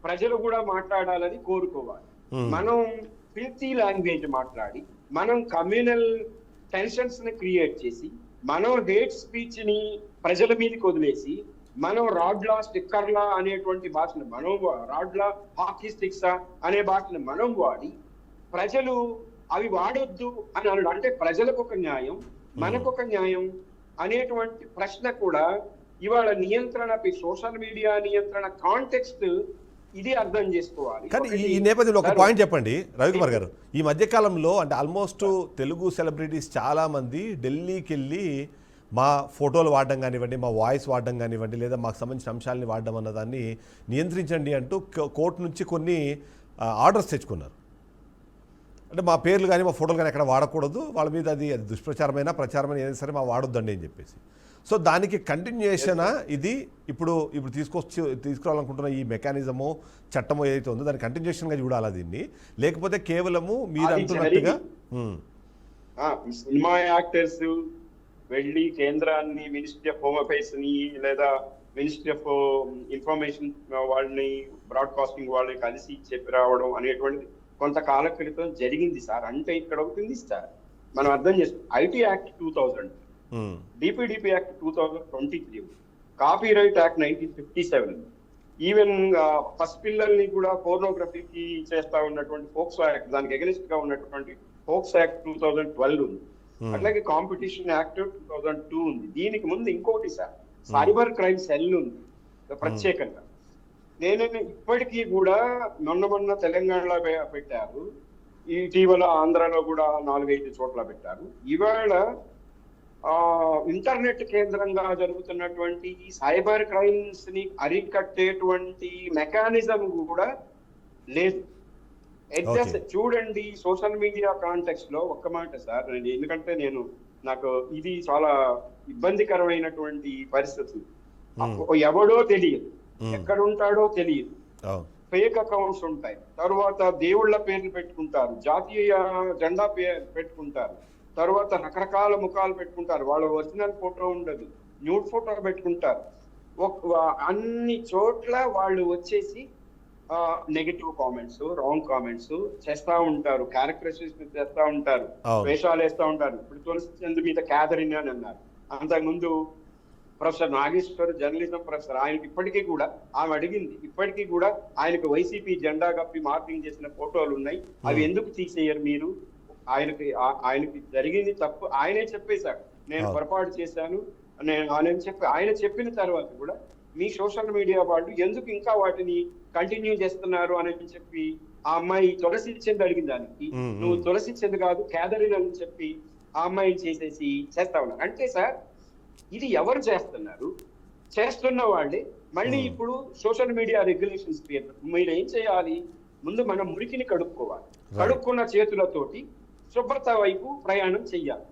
ప్రజలు కూడా మాట్లాడాలని కోరుకోవాలి. మనం ఫిల్తీ లాంగ్వేజ్ మాట్లాడి, మనం కమ్యూనల్ టెన్షన్స్ ని క్రియేట్ చేసి, మనం హేట్ స్పీచ్ ని ప్రజల మీదకి వదిలేసి, మనం రాడ్లా, స్టిక్కర్లా అనేటువంటి భాషను మనం, రాడ్లా, హాకీ స్టిక్సా అనే భాషను మనం వాడి ప్రజలు అవి వాడొద్దు అని అనడం, అంటే ప్రజలకు ఒక న్యాయం, మనకు ఒక న్యాయం అనేటువంటి ప్రశ్న కూడా ఇవాళ నియంత్రణ సోషల్ మీడియా నియంత్రణ కాంటెక్స్ట్ ఇది అర్థం చేసుకోవాలి. కానీ ఈ నేపథ్యంలో ఒక పాయింట్ చెప్పండి రవికుమార్ గారు. ఈ మధ్యకాలంలో అంటే ఆల్మోస్ట్ తెలుగు సెలబ్రిటీస్ చాలామంది ఢిల్లీకి వెళ్ళి మా ఫోటోలు వాడడం కానివ్వండి, మా వాయిస్ వాడడం కానివ్వండి, లేదా మాకు సంబంధించిన అంశాలని వాడడం అన్నదాన్ని నియంత్రించండి అంటూ కోర్టు నుంచి కొన్ని ఆర్డర్స్ తెచ్చుకున్నారు. అంటే మా పేర్లు కానీ మా ఫోటోలు కానీ ఎక్కడ వాడకూడదు, వాళ్ళ మీద అది దుష్ప్రచారమైనా ప్రచారమైనా ఏదైనా సరే మా వాడొద్దండి అని చెప్పేసి. సో దానికి కంటిన్యూయేషనా ఇది ఇప్పుడు తీసుకురావాలనుకుంటున్న ఈ మెకానిజము చట్టము ఏదైతే ఉందో దాని కంటిన్యూషన్గా చూడాలా దీన్ని, లేకపోతే కేవలము మీరు అంటున్నట్టుగా సినిమా యాక్టర్స్ వెళ్ళి కేంద్రాన్ని, మినిస్ట్రీ ఆఫ్ హోమ్ అఫైర్స్ ని లేదా మినిస్ట్రీ ఆఫ్ ఇన్ఫర్మేషన్ వాళ్ళని, బ్రాడ్కాస్టింగ్ వాళ్ళని కలిసి చెప్పి రావడం అనేటువంటి కొంతకాల క్రితం జరిగింది సార్. అంటే ఇక్కడ అవుతుంది సార్, మనం అర్థం చేసుకో. IT act 2000, DPDP act 2023, copyright act 1957, even పసిపిల్లల్ని కూడా పోర్నోగ్రఫీకి చేస్తా ఉన్నటువంటి ఫోక్సో యాక్ట్, దానికి ఎగనిస్ట్ గా ఉన్నటువంటి ఫోక్సో యాక్ట్ 2012 ఉంది. అట్లాగే కాంపిటీషన్ యాక్ట్ 2002 ఉంది. దీనికి ముందు ఇంకోటి సార్, సైబర్ క్రైమ్ సెల్ ఉంది ప్రత్యేకంగా. నేనైనా ఇప్పటికీ కూడా మొన్న తెలంగాణలో పెట్టారు, ఇటీవల ఆంధ్రాలో కూడా 4-5 చోట్ల పెట్టారు. ఇవాళ ఇంటర్నెట్ కేంద్రంగా జరుగుతున్నటువంటి ఈ సైబర్ క్రైమ్స్ ని అరికట్టేటువంటి మెకానిజం కూడా లేదు. ఎగ్జాక్ట్ చూడండి, సోషల్ మీడియా కాంటెక్స్ట్ లో ఒక్క మాట సార్, ఎందుకంటే నాకు ఇది చాలా ఇబ్బందికరమైనటువంటి పరిస్థితి. ఎవడో తెలియదు, ఎక్కడుంటాడో తెలియదు, ఫేక్ అకౌంట్స్ ఉంటాయి, తర్వాత దేవుళ్ళ పేర్లు పెట్టుకుంటారు, జాతీయ జెండా పెట్టుకుంటారు, తర్వాత రకరకాల ముఖాలు పెట్టుకుంటారు, వాళ్ళ ఒరిజినల్ ఫోటో ఉండదు, న్యూడ్ ఫోటో పెట్టుకుంటారు. అన్ని చోట్ల వాళ్ళు వచ్చేసి నెగటివ్ కామెంట్స్, రాంగ్ కామెంట్స్ చేస్తా ఉంటారు, క్యారెక్టరైజేషన్ చేస్తా ఉంటారు, వేషాలు వేస్తా ఉంటారు. ఇప్పుడు తులసి చంద్ మీద క్యాథరిన్ అని అన్నారు. అంతకుముందు ప్రొఫెసర్ నాగేశ్వర్ జర్నలిజం ప్రొఫెసర్, ఆయనకి ఇప్పటికీ కూడా ఆమె అడిగింది, ఇప్పటికీ కూడా ఆయనకు వైసీపీ జెండా కప్పి మార్కింగ్ చేసిన ఫోటోలు ఉన్నాయి, అవి ఎందుకు తీసేయరు మీరు? ఆయనకి జరిగింది తప్పు ఆయనే చెప్పేశాడు, నేను పొరపాటు చేశాను ఆయన చెప్పిన తర్వాత కూడా మీ సోషల్ మీడియా వాళ్ళు ఎందుకు ఇంకా వాటిని కంటిన్యూ చేస్తున్నారు అని చెప్పి ఆ అమ్మాయి తులసి చంద్ అడిగిన దానికి, నువ్వు తులసి చంద్ కాదు క్యాథరిన్ అని చెప్పి ఆ అమ్మాయిని చేసేసి చేస్తా ఉన్నారు. అంటే సార్ ఇది ఎవరు చేస్తున్నారు? చేస్తున్న వాళ్ళే. మళ్ళీ ఇప్పుడు సోషల్ మీడియా రెగ్యులేషన్స్ మీరు ఏం చేయాలి? ముందు మనం మురికిని కడుక్కోవాలి, కడుక్కున్న చేతులతోటి శుభ్రత వైపు ప్రయాణం చెయ్యాలి.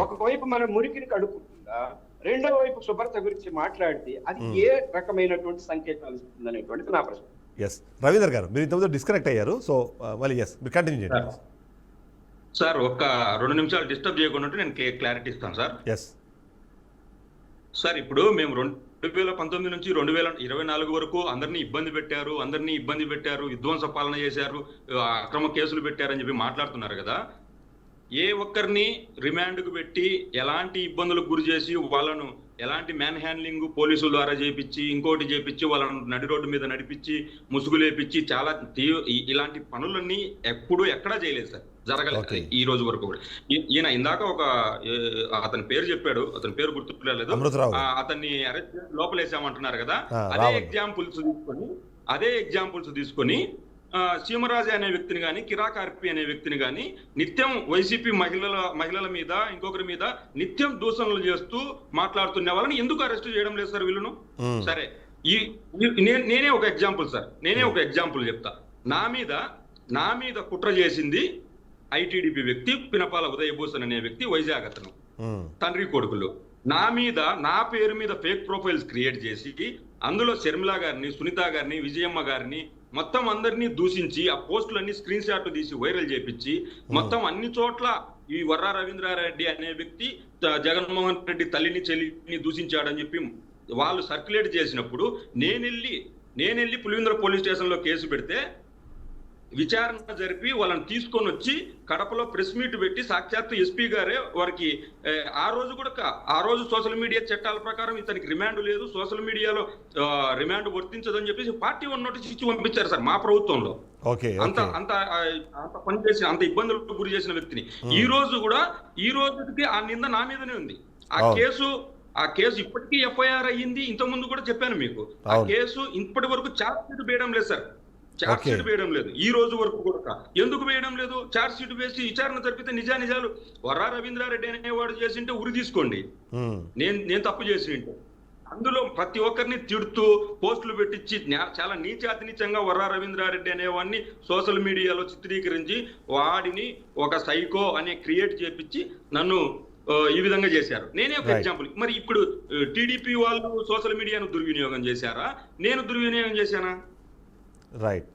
ఒకవైపు మనం మురికిని కడుక్కుంటుందా, రెండో వైపు శుభ్రత గురించి మాట్లాడితే అది ఏ రకమైనటువంటి సంకేతాలు ఇస్తుంది అనేటువంటిది నా ప్రశ్న. ఎస్ రవీందర్ గారు, మీరు ఇంతకుముందు డిస్కనెక్ట్ అయ్యారు, సో మళ్ళీ ఎస్ మీరు కంటిన్యూ చేయండి సార్. ఒక్క 2 నిమిషాలు డిస్టర్బ్ చేయకుండా నేను క్లారిటీ ఇస్తాను సార్. ఎస్ సార్, ఇప్పుడు మేము 2019 నుంచి 2024 వరకు అందరినీ ఇబ్బంది పెట్టారు, విధ్వంస పాలన చేశారు, అక్రమ కేసులు పెట్టారని చెప్పి మాట్లాడుతున్నారు కదా. ఏ ఒక్కరిని రిమాండ్కు పెట్టి ఎలాంటి ఇబ్బందులకు గురి చేసి వాళ్ళను ఎలాంటి మ్యాన్ హ్యాండ్లింగ్ పోలీసుల ద్వారా చేపించి ఇంకోటి చేపించి వాళ్ళను నడి రోడ్డు మీద నడిపించి ముసుగులేపించి చాలా ఇలాంటి పనులన్నీ ఎక్కడా చేయలేదు సార్, జరగలేదు ఈ రోజు వరకు కూడా. ఈయన ఇందాక అతని పేరు చెప్పాడు, అతని పేరు గుర్తులేదు, అతన్ని అరెస్ట్ లోపలేసామంటున్నారు కదా. అదే ఎగ్జాంపుల్స్ తీసుకొని సీమరాజు అనే వ్యక్తిని కానీ, కిరాక్ ఆర్పి అనే వ్యక్తిని కానీ నిత్యం వైసీపీ మహిళల మీద ఇంకొకరి మీద నిత్యం దూషణలు చేస్తూ మాట్లాడుతున్న వాళ్ళని ఎందుకు అరెస్ట్ చేయడం లేదు సార్ వీళ్ళను? సరే, నేనే ఒక ఎగ్జాంపుల్ సార్, చెప్తా. నా మీద కుట్ర చేసింది ఐటీడీపీ వ్యక్తి పినపాల ఉదయభూషణ్ అనే వ్యక్తి, వైజాగ్ అతను, తండ్రి కొడుకులు. నా పేరు మీద ఫేక్ ప్రొఫైల్స్ క్రియేట్ చేసి అందులో శర్మిల గారిని, సునీత గారిని, విజయమ్మ గారిని మొత్తం అందరినీ దూషించి ఆ పోస్టులన్నీ స్క్రీన్ షాట్ తీసి వైరల్ చేపించి మొత్తం అన్ని చోట్ల ఈ వర్రా రవీంద్రారెడ్డి అనే వ్యక్తి జగన్మోహన్ రెడ్డి తల్లిని చెల్లిని దూషించాడని చెప్పి వాళ్ళు సర్క్యులేట్ చేసినప్పుడు నేనెళ్ళి పులివెందుల పోలీస్ స్టేషన్ లో కేసు పెడితే విచారణ జరిపి వాళ్ళని తీసుకొని వచ్చి కడపలో ప్రెస్ మీట్ పెట్టి సాక్షాత్తు ఎస్పీ గారే వారికి ఆ రోజు సోషల్ మీడియా చట్టాల ప్రకారం ఇతనికి రిమాండ్ లేదు, సోషల్ మీడియాలో రిమాండ్ వర్తించదని చెప్పేసి పార్టీ 1 నోటీస్ ఇచ్చి పంపించారు సార్ మా ప్రభుత్వంలో. అంత పనిచేసిన, అంత ఇబ్బందులకు గురి చేసిన వ్యక్తిని ఈ రోజుకి ఆ నింద నా మీదనే ఉంది. ఆ కేసు ఆ కేసు ఇప్పటికీ ఎఫ్ఐఆర్ అయ్యింది. ఇంతకుముందు కూడా చెప్పాను మీకు. ఆ అవును. కేసు ఇప్పటి వరకు ఛార్జ్ షీట్ వేయడం లేదు సార్. Charge okay. షీట్ వేయడం లేదు ఈ రోజు వరకు కూడా. ఎందుకు వేయడం లేదు? ఛార్జ్ షీట్ వేసి విచారణ జరిపితే నిజాలు వర్రా రవీంద్రారెడ్డి అనేవాడు చేసింటే ఉరి తీసుకోండి. ఉమ్. నేను తప్పు చేసింటే అందులో ప్రతి ఒక్కరిని తిడుతూ పోస్టులు పెట్టించి చాలా నీచాతి నీచంగా వర్రా రవీంద్రారెడ్డి అనేవాడిని సోషల్ మీడియాలో చిత్రీకరించి వాడిని ఒక సైకో అనే క్రియేట్ చేపించి నన్ను ఈ విధంగా చేశారు. నేనే ఒక Right. ఎగ్జాంపుల్. మరి ఇప్పుడు టీడీపీ వాళ్ళు సోషల్ మీడియాను దుర్వినియోగం చేశారా? నేను దుర్వినియోగం చేశానా? రైట్.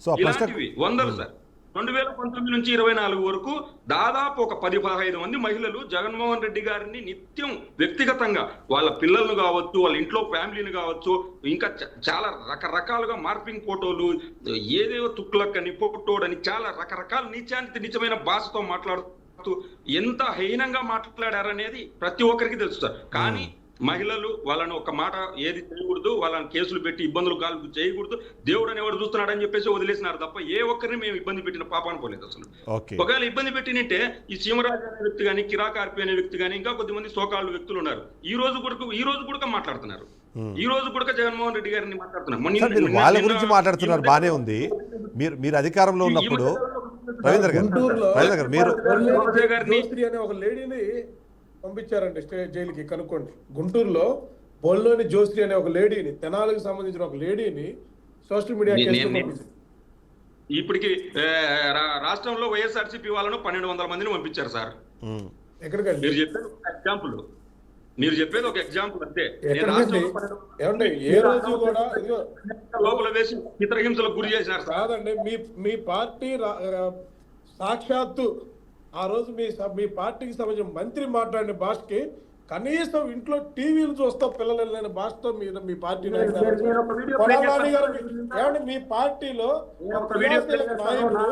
సో ఆ ప్రశ్న ఇలాంటివి వందలు సార్. 2019 నుంచి 24 వరకు దాదాపు ఒక 10-15 మంది మహిళలు జగన్మోహన్ రెడ్డి గారిని నిత్యం వ్యక్తిగతంగా వాళ్ళ పిల్లలను కావచ్చు, వాళ్ళ ఇంట్లో ఫ్యామిలీని కావచ్చు, ఇంకా చాలా రకరకాలుగా మార్పింగ్ ఫోటోలు, ఏదేవో తుక్కులక్కని పొట్టోడని చాలా రకరకాల నీచమైన భాషతో మాట్లాడుతూ ఎంత హీనంగా మాట్లాడారనేది ప్రతి ఒక్కరికి తెలుసు సార్. కానీ మహిళలు వాళ్ళని ఒక మాట ఏది చేయకూడదు, వాళ్ళని కేసులు పెట్టి ఇబ్బందులు కాలు చేయకూడదు, దేవుడు అనేవాడు చూస్తున్నాడని చెప్పేసి వదిలేసినారు తప్ప ఏ ఒక్కరిని మేము ఇబ్బంది పెట్టిన పాపాను పోలేదు అసలు. ఓకే. ఒకవేళ ఇబ్బంది పెట్టినంటే ఈ సీమరాజు అనే వ్యక్తి కానీ, కిరాకార్పి అనే వ్యక్తి కానీ, ఇంకా కొద్దిమంది సోకాళ్ళు వ్యక్తులు ఉన్నారు. ఈ రోజు కూడా మాట్లాడుతున్నారు. ఈ రోజు కూడా జగన్మోహన్ రెడ్డి గారిని మాట్లాడుతున్నారు. సార్, మీరు వాళ్ళ గురించి మాట్లాడుతున్నారు, బానే ఉంది. మీరు అధికారంలో ఉన్నప్పుడు రవీంద్ర గారు మీరు జోశ్రీ అనే ఒక లేడీని పంపించారండి జైలుకి. కనుక్కోండి, గుంటూరులో బొల్లోని జోశ్రీ అనే ఒక లేడీని, తెనాలికి సంబంధించిన ఒక లేడీని సోషల్ మీడియా ఇప్పటికి రాష్ట్రంలో వైఎస్ఆర్సీపీ వాళ్ళను 1200 మందిని పంపించారు సార్. ఎక్కడికండి? మీరు చెప్పేది ఒక ఎగ్జాంపుల్ అంతే. ఏమండి ఏ రోజు కూడా లోపల వేసి చిత్రహింసలకు గురి చేశారు కాదండి. మీ పార్టీ సాక్షాత్తు ఆ రోజు మీ పార్టీకి సంబంధించిన మంత్రి మాట్లాడిన భాషకి కనీసం ఇంట్లో టీవీలు చూస్తా పిల్లలు వెళ్ళిన భాషతో మీ పార్టీ ఏమంటే మీ పార్టీలో క్రియాశీలక నాయకుడు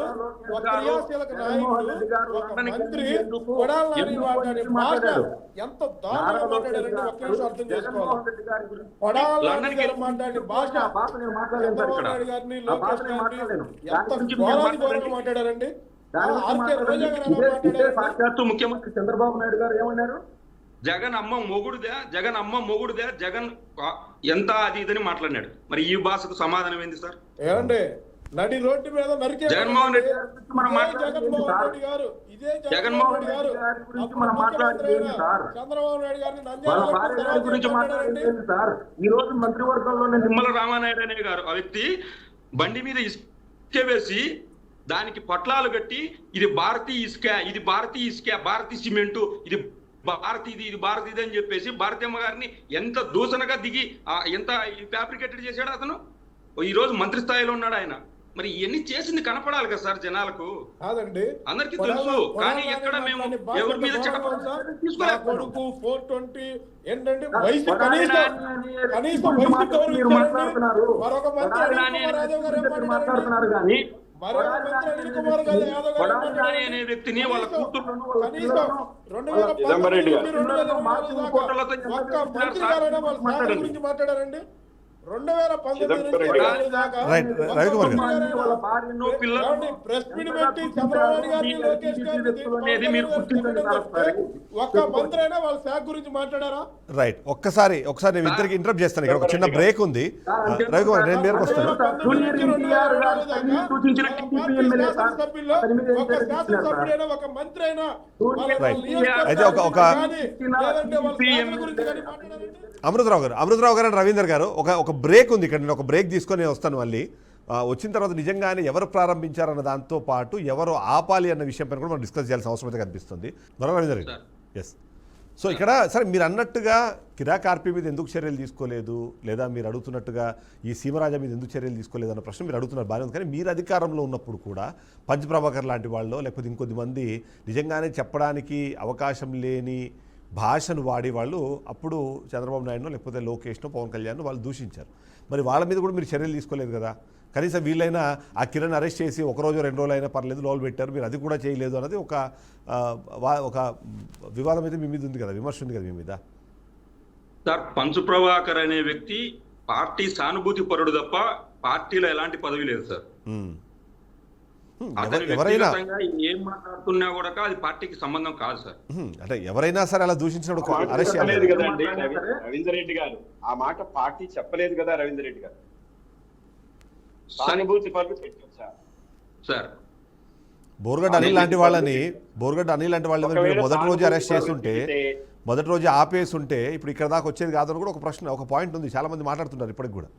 ఒక మంత్రి కొడాలని మాట్లాడే భాష ఎంత దారుణంగా మాట్లాడారంటే ఒక్క నిమిషం అర్థం చేసుకోవాలి. కొడాలని గారు మాట్లాడే భాష చంద్రబాబు నాయుడు గారిని, లోకేష్ గారిని ఎంత ఘోరాది మాట్లాడారండి. ముఖ్యమంత్రి చంద్రబాబు నాయుడు గారు ఏమన్నారు? జగన్ అమ్మ మొగుడుదే జగన్ ఎంత అది ఇదని మాట్లాడినాడు. మరి ఈ భాషకు సమాధానం ఏంది సార్? ఏమండి నడి రోడ్డు మీద జగన్మోహన్ రెడ్డి గారు జగన్మోహన్ రెడ్డి గారు చంద్రబాబు నాయుడు గారిని గురించి మాట్లాడండి సార్. ఈ రోజు మంత్రివర్గంలోనే నిమ్మల రామానాయుడు అనే గారు ఆ వ్యక్తి బండి మీద ఇసుక వేసి దానికి పొట్లాలు కట్టి ఇది భారతీయ ఇసుక, ఇది భారతీయ ఇసుక, భారతీయ సిమెంటు, ఇది భారతీది అని చెప్పేసి భారతీయమ్మ గారిని ఎంత దూషణగా దిగి ఎంత ఫ్యాబ్రికేటెడ్ చేశాడు అతను. ఈ రోజు మంత్రి స్థాయిలో ఉన్నాడు ఆయన. మరి ఇవన్నీ చేసింది కనపడాలి కదా సార్ జనాలకు. కాదండి, అందరికీ తెలుసు. కానీ ఎక్కడ మేము ఎవరి మీద ఏంటంటే వయసు కనీసం మాట్లాడుతున్నారు కానీ అనే వ్యక్తిని వాళ్ళ మాట్లాడారండి. 2019 ప్రెస్ మీట్ పెట్టి చంద్రబాబు గారిని, లోకేష్ గారిని ఒక్క మంత్రి అయినా వాళ్ళ శాఖ గురించి మాట్లాడారా? రైట్. ఒక్కసారి నేను ఇద్దరికి ఇంటరప్ట్ చేస్తాను. ఇక్కడ ఒక చిన్న బ్రేక్ ఉంది. రవికుమార్, నేను మేరకు వస్తాను. ఒక మంత్రి అయినా అయితే ఒక అమృతరావు గారు అండ్ రవీందర్ గారు ఒక బ్రేక్ ఉంది ఇక్కడ. నేను ఒక బ్రేక్ తీసుకొని వస్తాను. మళ్ళీ వచ్చిన తర్వాత నిజంగానే ఎవరు ప్రారంభించారన్న దాంతో పాటు ఎవరు ఆపాలి అన్న విషయం పైన కూడా మనం డిస్కస్ చేయాల్సిన అవసరం అయితే కనిపిస్తుంది. రవీందర్ గారు, ఎస్. సో ఇక్కడ సరే మీరు అన్నట్టుగా కిరాకార్పి మీద ఎందుకు చర్యలు తీసుకోలేదు, లేదా మీరు అడుగుతున్నట్టుగా ఈ సీమరాజా మీద ఎందుకు చర్యలు తీసుకోలేదు అన్న ప్రశ్న మీరు అడుగుతున్నారు, బాగానే ఉంది. కానీ మీరు అధికారంలో ఉన్నప్పుడు కూడా పంచప్రభాకర్ లాంటి వాళ్ళు, లేకపోతే ఇంకొద్ది మంది నిజంగానే చెప్పడానికి అవకాశం లేని భాషను వాడి వాళ్ళు అప్పుడు చంద్రబాబు నాయుడునో లేకపోతే లోకేష్నో పవన్ కళ్యాణ్ను వాళ్ళు దూషించారు. మరి వాళ్ళ మీద కూడా మీరు చర్యలు తీసుకోలేదు కదా. కనీసం వీళ్ళైనా ఆ కిరణ్ అరెస్ట్ చేసి 1 రోజు 2 రోజులు అయినా పర్లేదు, లోలు పెట్టారు, మీరు అది కూడా చేయలేదు అన్నది ఒక వివాదం అయితే మీ మీద ఉంది కదా, విమర్శ ఉంది కదా మీ మీద. సార్, పంచు ప్రభాకర్ అనే వ్యక్తి పార్టీ సానుభూతి పరుడు తప్ప పార్టీలో ఎలాంటి పదవి లేదు సార్. అతని ఎవరైనా వ్యక్తిగతంగా ఏం మాట్లాడుతున్నా కూడా అది పార్టీకి సంబంధం కాదు సార్. అంటే ఎవరైనా సరే అలా దూషించినప్పుడు అరెస్ట్ చెప్పలేదు చేయాలి. కదండి రవీందర్ రెడ్డి గారు, ఆ మాట పార్టీ చెప్పలేదు కదా రవీందర్ రెడ్డి గారు. సానుభూతి పరులు పెట్టారు సార్. బోర్గడ్డ అనిల్ లాంటి వాళ్ళని మీరు మొదటి రోజు అరెస్ట్ చేస్తుంటే, మొదటి రోజు ఆపేస్తుంటే ఇప్పుడు ఇక్కడ దాకా వచ్చేది కాదని కూడా ఒక ప్రశ్న, ఒక పాయింట్ ఉంది. చాలా మంది మాట్లాడుతున్నారు ఇప్పటికి కూడా.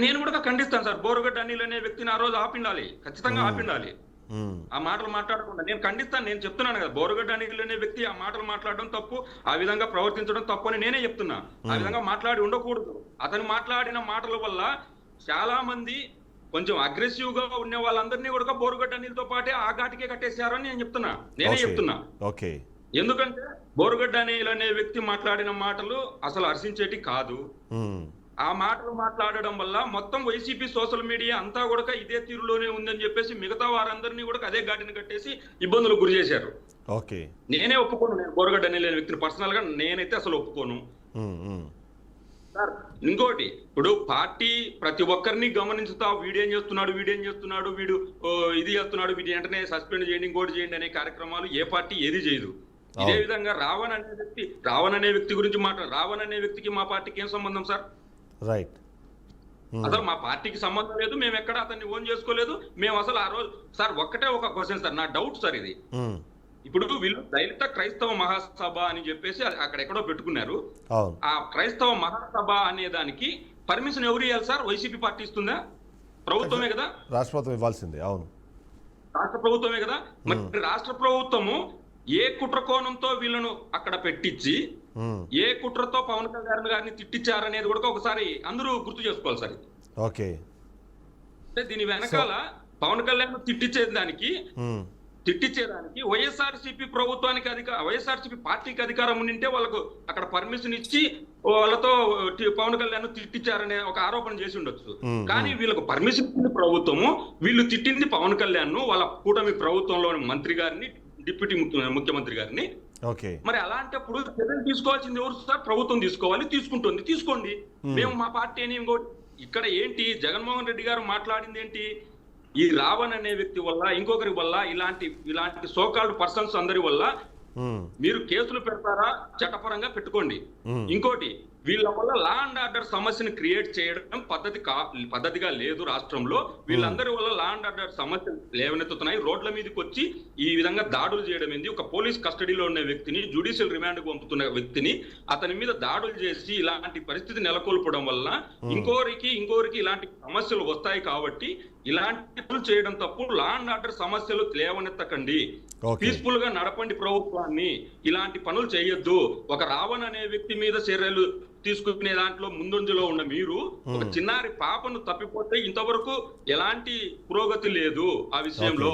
నేను కూడా ఖండిస్తాను సార్. బోరుగడ్డ అనిల్ అనే వ్యక్తిని ఆ రోజు ఆపిండాలి, ఖచ్చితంగా ఆపిండాలి. ఆ మాటలు మాట్లాడకుండా నేను ఖండిస్తాను. నేను చెప్తున్నాను కదా, బోరుగడ్డ అనిల్ అనే వ్యక్తి ఆ మాటలు మాట్లాడడం తప్పు, ఆ విధంగా ప్రవర్తించడం తప్పు అని నేనే చెప్తున్నా. ఆ విధంగా మాట్లాడి ఉండకూడదు. అతను మాట్లాడిన మాటల వల్ల చాలా మంది కొంచెం అగ్రెసివ్ గా ఉన్న వాళ్ళందరినీ కూడా బోరుగడ్డ అనిల్తో పాటే ఆ ఘాటికే కట్టేశారని నేను చెప్తున్నా. నేనే చెప్తున్నా. ఓకే. ఎందుకంటే బోరుగడ్డ అనిల్ అనే వ్యక్తి మాట్లాడిన మాటలు అసలు హర్షించేటి కాదు. ఆ మాటలు మాట్లాడడం వల్ల మొత్తం వైసీపీ సోషల్ మీడియా అంతా కూడా ఇదే తీరులోనే ఉందని చెప్పేసి మిగతా వారందరినీ కూడా అదే ఘాటిని కట్టేసి ఇబ్బందులకు గురి చేశారు. ఓకే. నేనే ఒప్పుకోను. నేను బోరుగడ్డ అనిల్ అనే వ్యక్తిని పర్సనల్ గా నేనైతే అసలు ఒప్పుకోను సార్. ఇంకోటి, ఇప్పుడు పార్టీ ప్రతి ఒక్కరిని గమనించుతా వీడేం చేస్తున్నాడు వీడు ఇది చేస్తున్నాడు, వీడి వెంటనే సస్పెండ్ చేయండి, ఇంకోటి చేయండి అనే కార్యక్రమాలు ఏ పార్టీ ఏది చేయదు. ఇదే విధంగా రావణ్ అనే వ్యక్తి గురించి రావణ్ అనే వ్యక్తికి మా పార్టీకి ఏం సంబంధం సార్? రైట్. అసలు మా పార్టీకి సంబంధం లేదు. మేము ఎక్కడ అతన్ని ఓన్ చేసుకోలేదు. మేము అసలు ఆ రోజు సార్ ఒక్కటే ఒక క్వశ్చన్ సార్, నా డౌట్ సార్ ఇది. ఇప్పుడు వీళ్ళు దళిత క్రైస్తవ మహాసభ అని చెప్పేసి అక్కడ ఎక్కడో పెట్టుకున్నారు. ఆ క్రైస్తవ మహాసభ అనే దానికి పర్మిషన్ ఎవరు ఇవ్వాలి సార్? వైసీపీ పార్టీ ఇస్తుందా? ప్రభుత్వమే కదా. రాష్ట్ర ప్రభుత్వం ఇవ్వాల్సిందే. అవును, రాష్ట్ర ప్రభుత్వమే కదా. మరి రాష్ట్ర ప్రభుత్వము ఏ కుట్ర కోణంతో వీళ్ళను అక్కడ పెట్టించి ఏ కుట్రతో పవన్ కళ్యాణ్ గారిని తిట్టించారనేది కూడా ఒకసారి అందరూ గుర్తు చేసుకోవాలి సార్. ఓకే. అంటే దీని వెనకాల పవన్ కళ్యాణ్ తిట్టించేదానికి వైఎస్ఆర్సీపీ ప్రభుత్వానికి వైఎస్ఆర్సీపీ పార్టీకి అధికారం ఉండింటే వాళ్ళకు అక్కడ పర్మిషన్ ఇచ్చి వాళ్ళతో పవన్ కళ్యాణ్ తిట్టించారనే ఒక ఆరోపణ చేసి ఉండొచ్చు. కానీ వీళ్ళకు పర్మిషన్ ఇచ్చింది ప్రభుత్వము, వీళ్ళు తిట్టింది పవన్ కళ్యాణ్ వాళ్ళ కూటమి ప్రభుత్వంలోని మంత్రి గారిని, డిప్యూటీ ముఖ్యమంత్రి గారిని. మరి అలాంటప్పుడు చర్యలు తీసుకోవాల్సింది ఎవరు సార్? ప్రభుత్వం తీసుకోవాలి. తీసుకోండి. మేము మా పార్టీ అని ఇక్కడ ఏంటి జగన్మోహన్ రెడ్డి గారు మాట్లాడింది ఏంటి? ఈ రావణ్ అనే వ్యక్తి వల్ల, ఇంకొకరి వల్ల, ఇలాంటి సోకాల్డ్ పర్సన్స్ అందరి వల్ల మీరు కేసులు పెడతారా? చట్టపరంగా పెట్టుకోండి. ఇంకోటి, వీళ్ళ వల్ల లా అండ్ ఆర్డర్ సమస్యను క్రియేట్ చేయడం పద్ధతిగా లేదు రాష్ట్రంలో. వీళ్ళందరి వల్ల లా అండ్ ఆర్డర్ సమస్యలు లేవనెత్తుతున్నాయి. రోడ్ల మీదకి వచ్చి ఈ విధంగా దాడులు చేయడం ఏంది? ఒక పోలీస్ కస్టడీలో ఉన్న వ్యక్తిని, జ్యుడిషియల్ రిమాండ్ కు పంపుతున్న వ్యక్తిని అతని మీద దాడులు చేసి ఇలాంటి పరిస్థితి నెలకొల్పడం వల్ల ఇంకోరికి ఇలాంటి సమస్యలు వస్తాయి. కాబట్టి ఇలాంటి చేయడం తప్పు. లా అండ్ ఆర్డర్ సమస్యలు లేవనెత్తకండి, పీస్ఫుల్ గా నడపండి ప్రభుత్వాన్ని. ఇలాంటి పనులు చేయొద్దు. ఒక రావణ్ అనే వ్యక్తి మీద చర్యలు తీసుకునే దాంట్లో ముందంజలో ఉన్న మీరు ఒక చిన్నారి పాపను తప్పిపోతే ఇంతవరకు ఎలాంటి పురోగతి లేదు ఆ విషయంలో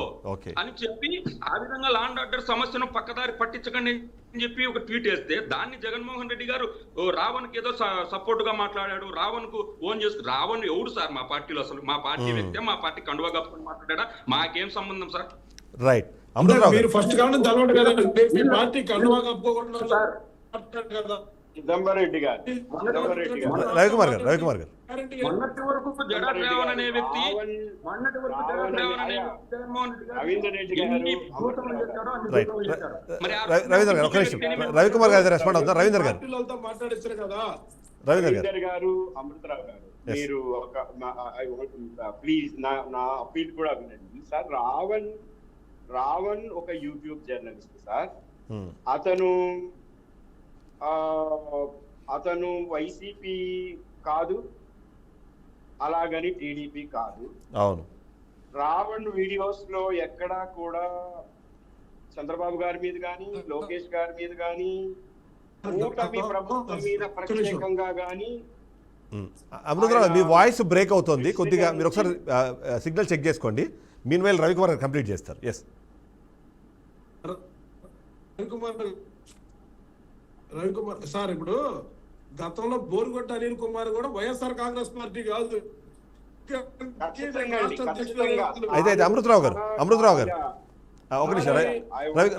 అని చెప్పి ఆ విధంగా లా అండ్ ఆర్డర్ సమస్యను పక్కదారి పట్టించకండి అని చెప్పి ఒక ట్వీట్ వేస్తే దాన్ని జగన్మోహన్ రెడ్డి గారు రావణ్ కి ఏదో సపోర్ట్ గా మాట్లాడాడు, రావణ్ కు ఓన్ చేసుకు. రావణ్ ఎవడు సార్ మా పార్టీలో? అసలు మా పార్టీ వ్యక్తే మా పార్టీ కండువా కప్పుకొని మాట్లాడా? మాకేం సంబంధం సార్? రైట్. మీరు ఫస్ట్ కావాలి తెలవడు కదండి, మీ పార్టీ కండువా కప్పుకోకుండా కదా. చిదంబరెడ్డి గారు, రవికుమార్ గారు మొన్నటి వరకు జగన్ రావణ్ అనే వ్యక్తి రవీందర్ రెడ్డి గారు, రవీందర్ గారు ఒక నిమిషం. రవికుమార్ గారు రెస్పాండ్ అవుతారు. రవీందర్ గారు మాట్లాడిస్తారు కదా. రవీందర్ గారు, అమృతరావు గారు, మీరు ఒక ప్లీజ్ నా అప్పీల్ కూడా వినండి సార్. రావణ్ ఒక యూట్యూబ్ జర్నలిస్ట్ సార్. అతను వైసీపీ కాదు, అలాగని టీడీపీ కాదు. అవును. రావణ్ వీడియోస్ లో ఎక్కడా కూడా చంద్రబాబు గారి మీద గాని, లోకేష్ గారి మీద గాని, కూటమి ప్రభుత్వం మీద ప్రత్యేకంగా గాని. అమృతరావు, మీ వాయిస్ బ్రేక్ అవుతుంది కొద్దిగా, మీరు ఒకసారి సిగ్నల్ చెక్ చేసుకోండి. మీన్ వైల్ రవికుమార్ గారు కంప్లీట్ చేస్తారు. ఎస్ రవికుమార్ సార్, ఇప్పుడు గతంలో బోరుగొట్ట అనిల్ కుమార్ కూడా వైఎస్ఆర్ కాంగ్రెస్ పార్టీ కాదు. అయితే అమృతరావు గారు ఒక నిమిషం.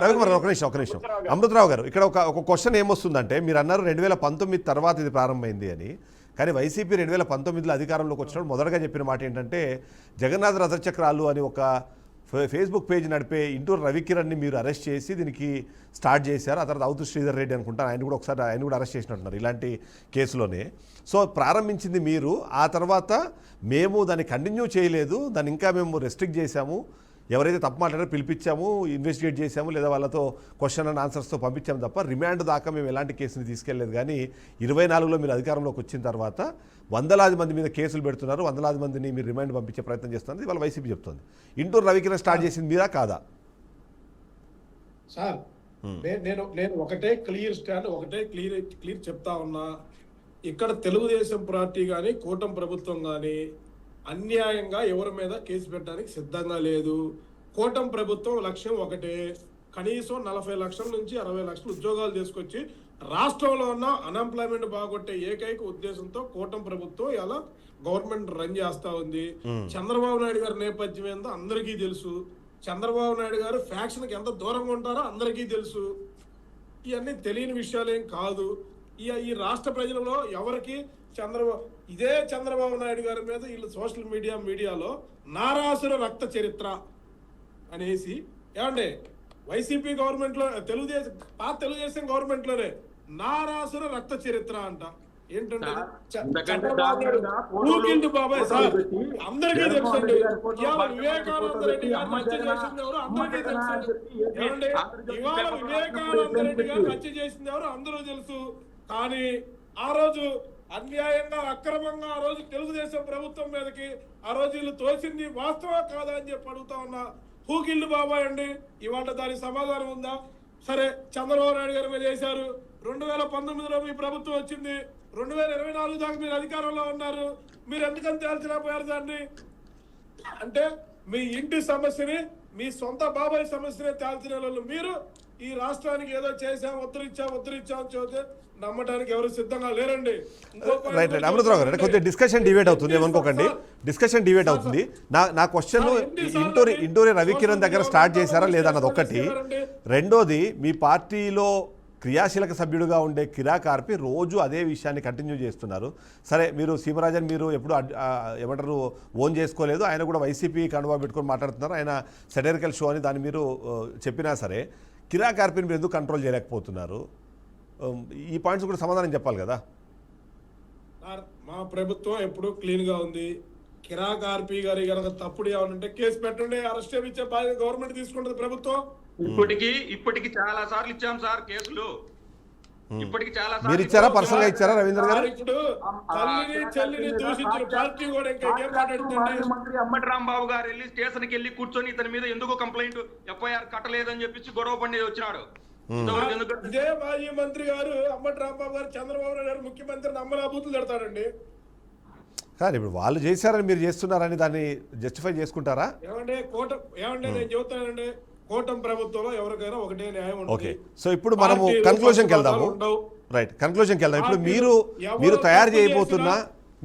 రవికుమార్ గారు ఒక నిమిషం. అమృతరావు గారు, ఇక్కడ ఒక క్వశ్చన్ ఏమొస్తుందంటే, మీరు అన్నారు 2019 తర్వాత ఇది ప్రారంభమైంది అని, కానీ వైసీపీ 2019లో అధికారంలోకి వచ్చినప్పుడు మొదటగా చెప్పిన మాట ఏంటంటే జగన్నాథ్ రథచక్రాలు అని ఒక ఫేస్బుక్ పేజ్ నడిపే ఇంటూరు రవికిరణ్ని మీరు అరెస్ట్ చేసి దీనికి స్టార్ట్ చేశారు. ఆ తర్వాత అవుతు శ్రీధర్ రెడ్డి అనుకుంటాను, ఆయన కూడా అరెస్ట్ చేసినట్టున్నారు ఇలాంటి కేసులోనే. సో ప్రారంభించింది మీరు, ఆ తర్వాత మేము దాన్ని కంటిన్యూ చేయలేదు, దాన్ని ఇంకా మేము రెస్ట్రిక్ట్ చేశాము. ఎవరైతే తప్పు మాట్లాడారో పిలిపించాము, ఇన్వెస్టిగేట్ చేశాము, లేదా వాళ్ళతో క్వశ్చన్ అండ్ ఆన్సర్స్తో పంపించాము తప్ప రిమాండ్ దాకా మేము ఎలాంటి కేసుని తీసుకెళ్లేదు. కానీ 24లో మీరు అధికారంలోకి వచ్చిన తర్వాత వందలాది మంది మీద కేసులు పెడుతున్నారు, వందలాది మందిని మీరు రిమాండ్ పంపించే ప్రయత్నం చేస్తున్నారు. ఇవాళ వైసీపీ చెప్తుంది. ఇంటూరు రవికిరణ్ స్టార్ట్ చేసింది మీరా కాదా? సార్ నేను ఒకటే క్లియర్ స్టాండ్, ఒకటే క్లియర్ చెప్తా ఉన్నా. ఇక్కడ తెలుగుదేశం పార్టీ కానీ కూటమి ప్రభుత్వం కానీ అన్యాయంగా ఎవరి మీద కేసు పెట్టడానికి సిద్ధంగా లేదు. కూటమి ప్రభుత్వం లక్ష్యం ఒకటే, కనీసం 40 లక్షల నుంచి 60 లక్షల ఉద్యోగాలు తీసుకొచ్చి రాష్ట్రంలో ఉన్న అన్ఎంప్లాయ్మెంట్ బాగొట్టే ఏకైక ఉద్దేశంతో కూటమి ప్రభుత్వం ఇలా గవర్నమెంట్ రన్ చేస్తా ఉంది. చంద్రబాబు నాయుడు గారి నేపథ్యం ఏందో అందరికీ తెలుసు. చంద్రబాబు నాయుడు గారు ఫ్యాక్షన్ కి ఎంత దూరంగా ఉంటారో అందరికీ తెలుసు. ఇవన్నీ తెలియని విషయాలేం కాదు. ఈ రాష్ట్ర ప్రజలలో ఎవరికి ఇదే చంద్రబాబు నాయుడు గారి మీద వీళ్ళు సోషల్ మీడియాలో నారాసుర రక్త చరిత్ర అనేసి, ఏమండి వైసీపీ గవర్నమెంట్ లో తెలుగుదేశం గవర్నమెంట్ లోనే నారాసుర రక్త చరిత్ర అంట. ఏంటంటే బాబాయ్ సార్ అందరికీ తెలుసండి. ఇవాళ వివేకానంద రెడ్డి గారు హత్య చేసింది ఎవరు అందరికీ తెలుసండి. ఏమండి ఇవాళ వివేకానంద రెడ్డి గారు హత్య చేసింది ఎవరు అందరూ తెలుసు. కానీ ఆ రోజు అన్యాయంగా అక్రమంగా ఆ రోజు తెలుగుదేశం ప్రభుత్వం మీదకి ఆ రోజు వీళ్ళు తోసింది వాస్తవా కాదా అని చెప్పి అడుగుతా ఉన్నా. హూకిల్లు బాబాయ్ అండి, ఇవాళ దానికి సమాధానం ఉందా? సరే చంద్రబాబు నాయుడు గారి మీద చేశారు, 2019లో మీ ప్రభుత్వం వచ్చింది, 2024 దాకా మీరు అధికారంలో ఉన్నారు, మీరు ఎందుకని తేల్చలేకపోయారు దాన్ని? అంటే మీ ఇంటి సమస్యని, మీ సొంత బాబాయ్ సమస్యనే తేల్చిన వాళ్ళు మీరు ఈ రాష్ట్రానికి ఏదో చేసాం ఉత్తరించాం అని చెబితే నమ్మడానికి ఎవరు సిద్ధంగా లేరండి. రైట్ అమృతరావు గారు, కొంచెం డిస్కషన్ డిబేట్ అవుతుంది, ఏమనుకోకండి. డిస్కషన్ డిబేట్ అవుతుంది. నా క్వశ్చన్ ఇంటూరి రవికిరణ్ దగ్గర స్టార్ట్ చేశారా లేదా అన్నది ఒకటి. రెండోది, మీ పార్టీలో క్రియాశీలక సభ్యుడిగా ఉండే కిరా కార్పి రోజు అదే విషయాన్ని కంటిన్యూ చేస్తున్నారు. సరే, మీరు సీమరాజన్ మీరు ఎప్పుడు ఏమంటారు ఓన్ చేసుకోలేదు, ఆయన కూడా వైసీపీ కండువా పెట్టుకొని మాట్లాడుతున్నారు, ఆయన సెటరికల్ షో అని దాన్ని మీరు చెప్పినా సరే కిరా కార్పిని మీరు ఎందుకు కంట్రోల్ చేయలేకపోతున్నారు? ఈ పాయింట్స్ కూడా సమాధానం చెప్పాలి కదా. మా ప్రభుత్వం ఎప్పుడు క్లీన్ గా ఉంది. కిరా కార్పి గారి కనుక తప్పుడు ఏమనంటే కేసు పెట్టండి, అరెస్ట్ చేయించే బాధ్యత గవర్నమెంట్ తీసుకుంటుంది ప్రభుత్వం. ఇప్పటికి చాలా సార్లు ఇచ్చాం సార్ కేసులు. ఇప్పటికి చాలా మీరు ఇచ్చారా, పర్సనల్ గా ఇచ్చారా రవీంద్ర గారు? ఇప్పుడు తల్లిని చెల్లిని దూషించిన పార్టీ కూడా ఇంకా ఏం మాట్లాడుతుంది? మంత్రి అంబటి రాంబాబు గారు వెళ్ళి స్టేషన్ కి వెళ్ళి కూర్చొని ఇతని మీద ఎందుకు కంప్లైంట్ ఎఫ్ఐఆర్ కట్టలేదని చెప్పి గొడవ పండి వచ్చినాడు. ఇదే మాజీ మంత్రి గారు అంబటి రాంబాబు గారు చంద్రబాబు నాయుడు గారు ముఖ్యమంత్రిని అమ్మలాబూతులు తిడతాడండి. కానీ ఇప్పుడు వాళ్ళు చేశారని మీరు చేస్తున్నారని దాన్ని జస్టిఫై చేసుకుంటారా? ఏమంటే నేను చెబుతానండి, కూటమి ప్రభుత్వంలో ఎవరికైనా ఒకటే న్యాయం ఉంటుంది. ఓకే, సో ఇప్పుడు మనము కన్క్లూజన్కి వెళ్దాము. రైట్, కన్క్లూజన్కి వెళ్దాం. ఇప్పుడు మీరు తయారు చేయబోతున్న,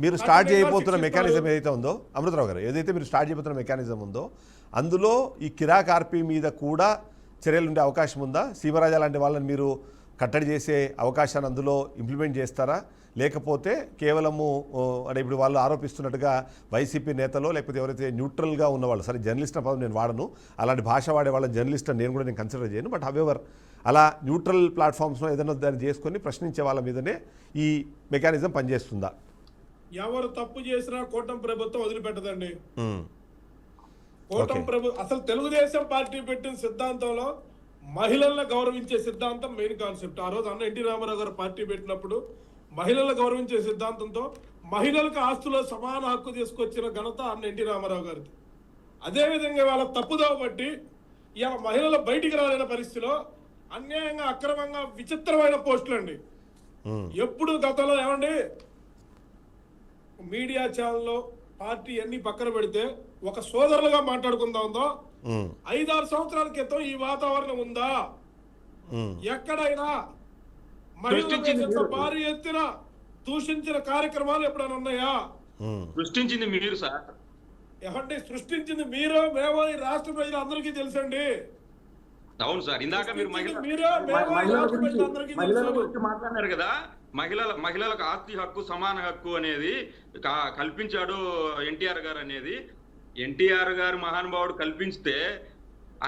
మీరు స్టార్ట్ చేయబోతున్న మెకానిజం ఏదైతే ఉందో, అమృతరావు గారు, ఏదైతే మీరు స్టార్ట్ చేయబోతున్న మెకానిజం ఉందో అందులో ఈ కిరా కార్పి మీద కూడా చర్యలు ఉండే అవకాశం ఉందా? సీమరాజా లాంటి వాళ్ళని మీరు కట్టడి చేసే అవకాశాన్ని అందులో ఇంప్లిమెంట్ చేస్తారా? లేకపోతే కేవలము అంటే ఇప్పుడు వాళ్ళు ఆరోపిస్తున్నట్టుగా వైసీపీ నేతలో లేకపోతే ఎవరైతే న్యూట్రల్గా ఉన్నవాళ్ళు, సరే జర్నలిస్ట్ అన్న పదం నేను వాడను, అలాంటి భాష వాడే వాళ్ళ జర్నలిస్ట్ నేను కూడా కన్సిడర్ చేయను, బట్ హవెవర్ అలా న్యూట్రల్ ప్లాట్ఫామ్స్లో ఏదైనా దాన్ని చేసుకొని ప్రశ్నించే వాళ్ళ మీదనే ఈ మెకానిజం పనిచేస్తుందా? ఎవరు తప్పు చేసినా కూటమి ప్రభుత్వం వదిలిపెట్టదండి. కూటమి ప్రభుత్వం అసలు తెలుగుదేశం పార్టీ పెట్టిన సిద్ధాంతంలో మహిళలను గౌరవించే సిద్ధాంతం మెయిన్ కాన్సెప్ట్. ఆ రోజు అన్న ఎన్టీ రామారావు గారు పార్టీ పెట్టినప్పుడు మహిళలను గౌరవించే సిద్ధాంతంతో మహిళలకు ఆస్తులో సమాన హక్కు తీసుకొచ్చిన ఘనత అన్న ఎన్టీ రామారావు గారిది. అదేవిధంగా వాళ్ళ తప్పుదోవ బట్టి ఇవాళ మహిళలు బయటికి రాలేని పరిస్థితిలో అన్యాయంగా అక్రమంగా విచిత్రమైన పోస్టులు అండి. ఎప్పుడు గతంలో ఏమండి మీడియా ఛానల్లో పార్టీ అన్ని పక్కన పెడితే ఒక సోదరులుగా మాట్లాడుకుందా 5-6 సంవత్సరాల క్రితం ఈ వాతావరణం ఉందా? ఎక్కడైనా మహిళలు భారీ ఎత్తున దూషించిన కార్యక్రమాలు ఎప్పుడైనా ఉన్నాయా? సృష్టించింది మీరు సార్. ఏమంటే సృష్టించింది మీరు, మేము, ఈ రాష్ట్ర ప్రజలు అందరికీ తెలుసండి. అవును సార్, ఇందాక మీరు మహిళల గురించి మాట్లాడారు కదా, మహిళలకు ఆస్తి హక్కు సమాన హక్కు అనేది కల్పించాడు ఎన్టీఆర్ గారు అనేది. ఎన్టీఆర్ గారు మహానుభావుడు కల్పిస్తే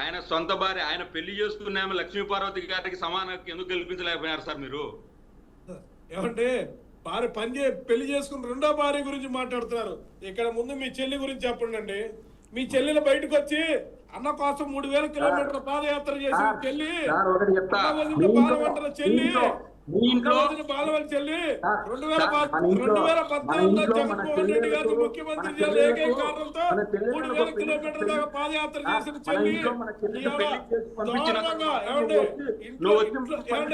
ఆయన సొంత భార్య, ఆయన పెళ్లి చేసుకున్నాము లక్ష్మీపార్వతి గారికి సమాన హక్కు ఎందుకు కల్పించలేకపోయారు సార్ మీరు? ఏమంటే పెళ్లి చేసుకున్న రెండో భార్య గురించి మాట్లాడుతున్నారు. ఇక్కడ ముందు మీ చెల్లి గురించి చెప్పండి. మీ చెల్లెలు బయటకు వచ్చి అన్న కోసం 3000 కిలోమీటర్ల పాదయాత్ర చేసి చెల్లి బాలవంటల చెల్లి బాలవల చెల్లి 2014లో జగన్మోహన్ రెడ్డి గారు ముఖ్యమంత్రి చేయాలి ఏకైక కారణంతో 3000 కిలోమీటర్ల దాకా పాదయాత్ర చేసిన చెల్లి దారుణంగా ఇంట్లో అన్న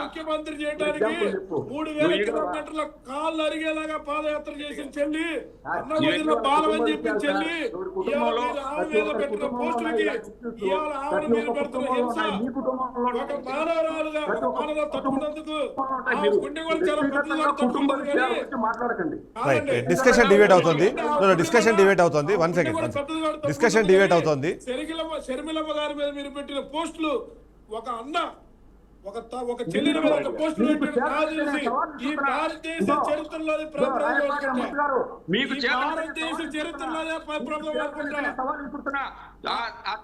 ముఖ్యమంత్రి చేయడానికి 3000 కిలోమీటర్ల కాళ్ళు అరిగేలాగా పాదయాత్ర చేసిన చెల్లి, అన్న వదిలిన బాలవని చెప్పిన చెల్లి, ఇవాళ ఆమె మీద పెట్టిన పోస్టులకి, ఇవాళ ఆమె మీద పెడుతున్న హింస, ఒక మానవరాలుగా మానవ తట్టుకున్నందుకు గుండె కూడా చాలా పెద్దగా తట్టుకుంటుంది. డిస్కషన్ డిబేట్ అవుతుంది. డిస్కషన్ డిబేట్ అవుతుంది. 1 సెకండ్. డిస్కషన్ డిబేట్ అవుతుంది. షర్మిలమ్మ గారి మీద మీరు పెట్టిన పోస్టులు, ఒక అన్న ఒక చెల్లిని మీద ఒక పోస్టులు ఈ భారతదేశ చరిత్రలోని